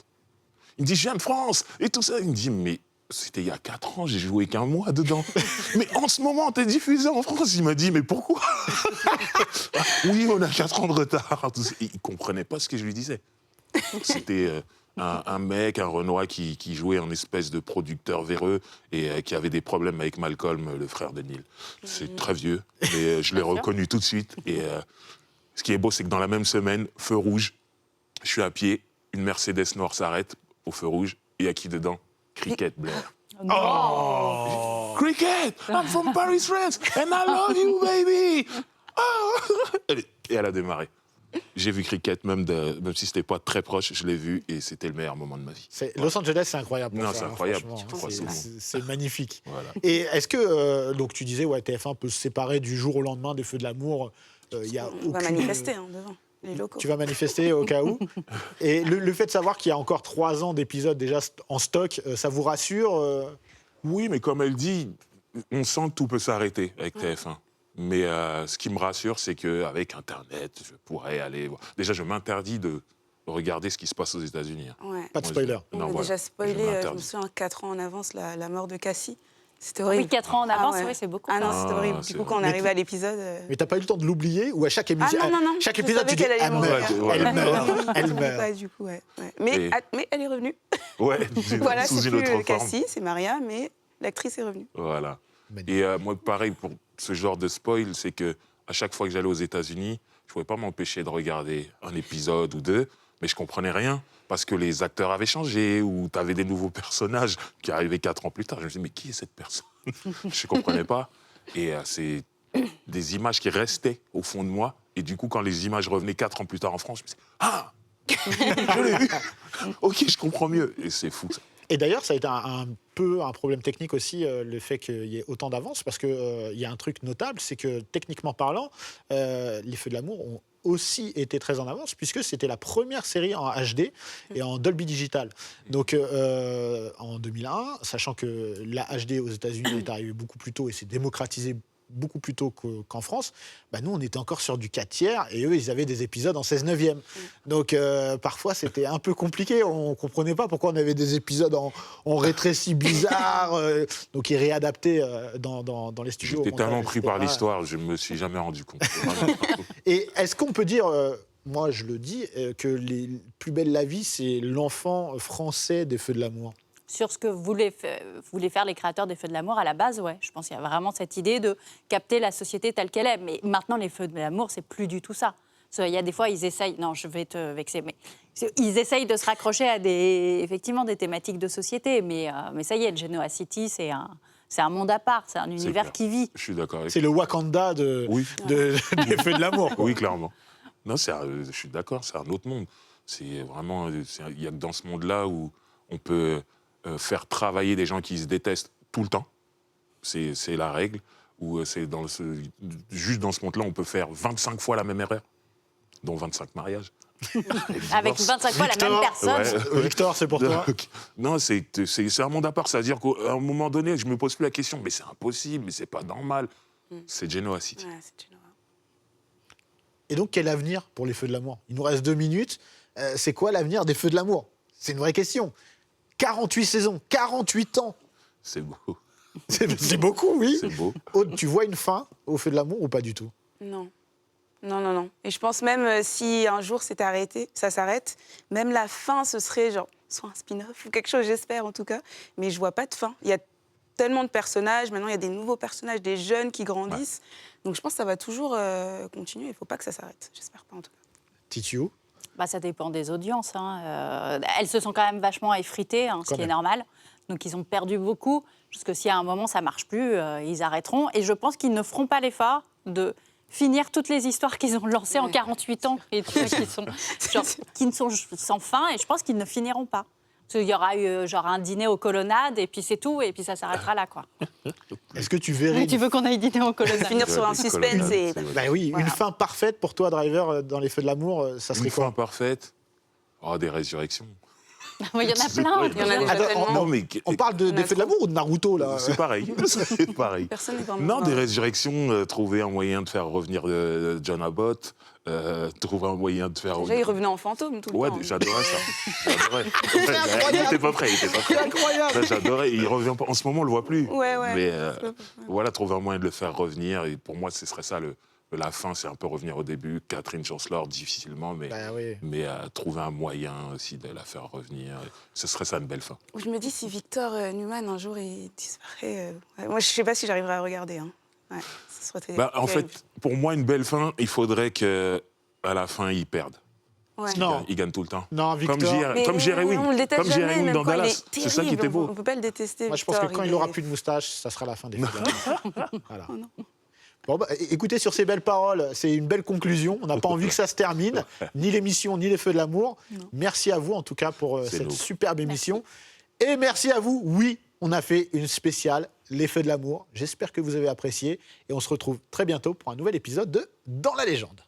Il me dit « Je viens de France. » Et tout ça. Il me dit « Mais c'était il y a 4 ans, j'ai joué qu'1 mois dedans. Mais en ce moment, t'es diffusé en France. » Il m'a dit « Mais pourquoi ?» Oui, on a 4 ans de retard. Il ne comprenait pas ce que je lui disais. C'était un mec, un Renoir qui jouait en espèce de producteur véreux et qui avait des problèmes avec Malcolm, le frère de Neil. C'est très vieux, mais je l'ai reconnu tout de suite. Et ce qui est beau, c'est que dans la même semaine, feu rouge, je suis à pied, une Mercedes noire s'arrête au feu rouge, et il y a qui dedans? Cricket Blair. Oh. Cricket, I'm from Paris, France, and I love you, baby. Oh. Et elle a démarré. J'ai vu Cricket, même si c'était pas très proche, je l'ai vu et c'était le meilleur moment de ma vie. Los Angeles, c'est incroyable. pour Non, ça, c'est hein, incroyable. franchement. Tu crois souvent. C'est magnifique. Voilà. Et est-ce que, donc tu disais, ouais, TF1 peut se séparer du jour au lendemain des Feux de l'amour. Il y a On va aucune- manifester devant les locaux. Tu vas manifester au cas où. Et le fait de savoir qu'il y a encore 3 ans d'épisodes déjà en stock, ça vous rassure Oui, mais comme elle dit, on sent que tout peut s'arrêter avec TF1. Mais ce qui me rassure, c'est qu'avec Internet, je pourrais aller voir. Déjà, je m'interdis de regarder ce qui se passe aux États-Unis. Hein. Ouais. Pas de Moi, spoiler. On Non, a voilà. déjà spoilé, Je je me m'interdis. souviens, 4 ans en avance, la mort de Cassie. C'était Oui, horrible. 4 ans en avance, ouais. oui, c'est beaucoup. Ah non, Ah, c'était horrible. c'est Du coup, vrai. quand on Mais arrive tu- à l'épisode... Mais t'as pas eu le temps de l'oublier ou à chaque émission, Ah non. chaque Je épisode tu dis savais qu'elle elle allait meurt, mourir. elle meurt, elle Je meurt. pas, du coup, ouais. Mais, Et- mais elle est revenue. Ouais, Voilà, sous c'est une autre plus forme. Cassie, c'est Maria, mais l'actrice est revenue. Voilà. Magnifique. Et moi, pareil, pour ce genre de spoil, c'est que à chaque fois que j'allais aux États-Unis, je ne pouvais pas m'empêcher de regarder un épisode ou 2, mais je comprenais rien parce que les acteurs avaient changé ou tu avais des nouveaux personnages qui arrivaient 4 ans plus tard. Je me disais, mais qui est cette personne? Je ne comprenais pas. Et c'est des images qui restaient au fond de moi. Et du coup, quand les images revenaient 4 ans plus tard en France, je me disais, ah, je l'ai vu. Ok, je comprends mieux. Et c'est fou, ça. Et d'ailleurs, ça a été un peu un problème technique aussi, le fait qu'il y ait autant d'avance, parce qu'il y a un truc notable, c'est que techniquement parlant, les Feux de l'amour ont aussi été très en avance, puisque c'était la première série en HD et en Dolby Digital. Donc en 2001, sachant que la HD aux États-Unis est arrivée beaucoup plus tôt et s'est démocratisée beaucoup plus tôt qu'en France, bah nous, on était encore sur du 4/3 et eux, ils avaient des épisodes en 16/9. Donc, parfois, c'était un peu compliqué. On ne comprenait pas pourquoi on avait des épisodes en rétréci bizarre. Donc, ils réadaptaient dans les studios. J'étais au montage, tellement pris etc. par l'histoire, je ne me suis jamais rendu compte. Et est-ce qu'on peut dire, moi je le dis, que les plus belles la vie, c'est l'enfant français des Feux de l'amour? Sur ce que voulaient faire les créateurs des Feux de l'amour à la base, ouais. Je pense qu'il y a vraiment cette idée de capter la société telle qu'elle est. Mais maintenant, les Feux de l'amour, c'est plus du tout ça. Parce qu'il y a des fois, ils essayent... Non, je vais te vexer, mais... Ils essayent de se raccrocher à effectivement des thématiques de société. Mais ça y est, le Genoa City, c'est un monde à part. C'est un univers clair. qui vit. Je suis d'accord avec C'est le Wakanda Oui. des Feux de l'amour. quoi. Oui, clairement. Non, je suis d'accord, c'est un autre monde. C'est vraiment... Il y a que dans ce monde-là où on peut faire travailler des gens qui se détestent tout le temps. c'est la règle, ou c'est juste dans ce monde-là, on peut faire 25 fois la même erreur, dont 25 mariages. Avec 25 fois la même personne. Ouais. Victor, c'est pour toi. Non, c'est un monde à part. C'est-à-dire qu'à un moment donné, je me pose plus la question, mais c'est impossible, mais c'est pas normal. C'est Genoa City. Ouais, c'est Genoa. Et donc, quel avenir pour les Feux de l'amour? Il nous reste 2 minutes. C'est quoi l'avenir des Feux de l'amour? C'est une vraie question. 48 saisons, 48 ans. C'est beau. C'est beaucoup, oui. C'est beau. Aude, tu vois une fin aux Feux de l'amour ou pas du tout? Non. Non. Et je pense même si un jour c'est arrêté, ça s'arrête, même la fin, ce serait genre soit un spin-off ou quelque chose, j'espère en tout cas. Mais je vois pas de fin. Il y a tellement de personnages. Maintenant, il y a des nouveaux personnages, des jeunes qui grandissent. Donc je pense que ça va toujours continuer. Il faut pas que ça s'arrête. J'espère pas en tout cas. Titiou? Bah, ça dépend des audiences. Elles se sont quand même vachement effritées, ce qui est normal. Donc ils ont perdu beaucoup. Parce que si à un moment ça marche plus, ils arrêteront. Et je pense qu'ils ne feront pas l'effort de finir toutes les histoires qu'ils ont lancées en 48 ans et qui ne sont sans fin. Et je pense qu'ils ne finiront pas. Parce qu'il y aura eu genre un dîner aux colonnades et puis c'est tout. Et puis ça s'arrêtera là, quoi. Est-ce que tu verrais... Tu veux qu'on aille dîner aux colonnades? Finir sur un suspense et... Bah oui, Voilà. une fin parfaite pour toi, Driver, dans les Feux de l'amour, ça serait Une fin quoi? parfaite. Oh, des résurrections. Il y en a plein. Il y en a déjà Attends, tellement. Non, mais On parle des Feux de l'amour ou de Naruto, là? c'est pareil. C'est pareil. Personne n'est vraiment... Non, des résurrections, trouver un moyen de faire revenir John Abbott, trouver un moyen de faire... Déjà, il revenait en fantôme tout le Ouais, temps. j'adorais ça. J'adorais. incroyable. Il était pas prêt. C'est incroyable. Ouais, j'adorais. Il revient pas. En ce moment, on le voit plus. Ouais. Mais voilà, trouver un moyen de le faire revenir. Et pour moi, ce serait ça la fin, c'est un peu revenir au début. Catherine Chancellor, difficilement, mais Bah oui. trouver un moyen aussi de la faire revenir. Ce serait ça une belle fin. Je me dis si Victor Newman, un jour, il disparaît... Moi, je sais pas si j'arriverai à regarder. Hein. Ouais, ça serait En terrible. fait, pour moi, une belle fin, il faudrait qu'à la fin, ils perdent. Ouais. Non. Ils gagnent tout le temps. Non, Victor. Comme Jerry Wing. On le déteste Comme Jerry jamais, Wing même dans quand il Dallas. est C'est ça qui terrible, était beau. On peut pas le détester, Moi, je pense que Victor, quand il aura plus de moustache, ça sera la fin des Feux de l'amour. Voilà. Bon, bah, écoutez, sur ces belles paroles, c'est une belle conclusion. On n'a pas envie que ça se termine, ni l'émission, ni les Feux de l'amour. Merci à vous, en tout cas, pour C'est cette nous. superbe émission. Et merci à vous. Oui, on a fait une spéciale, les Feux de l'amour. J'espère que vous avez apprécié. Et on se retrouve très bientôt pour un nouvel épisode de Dans la légende.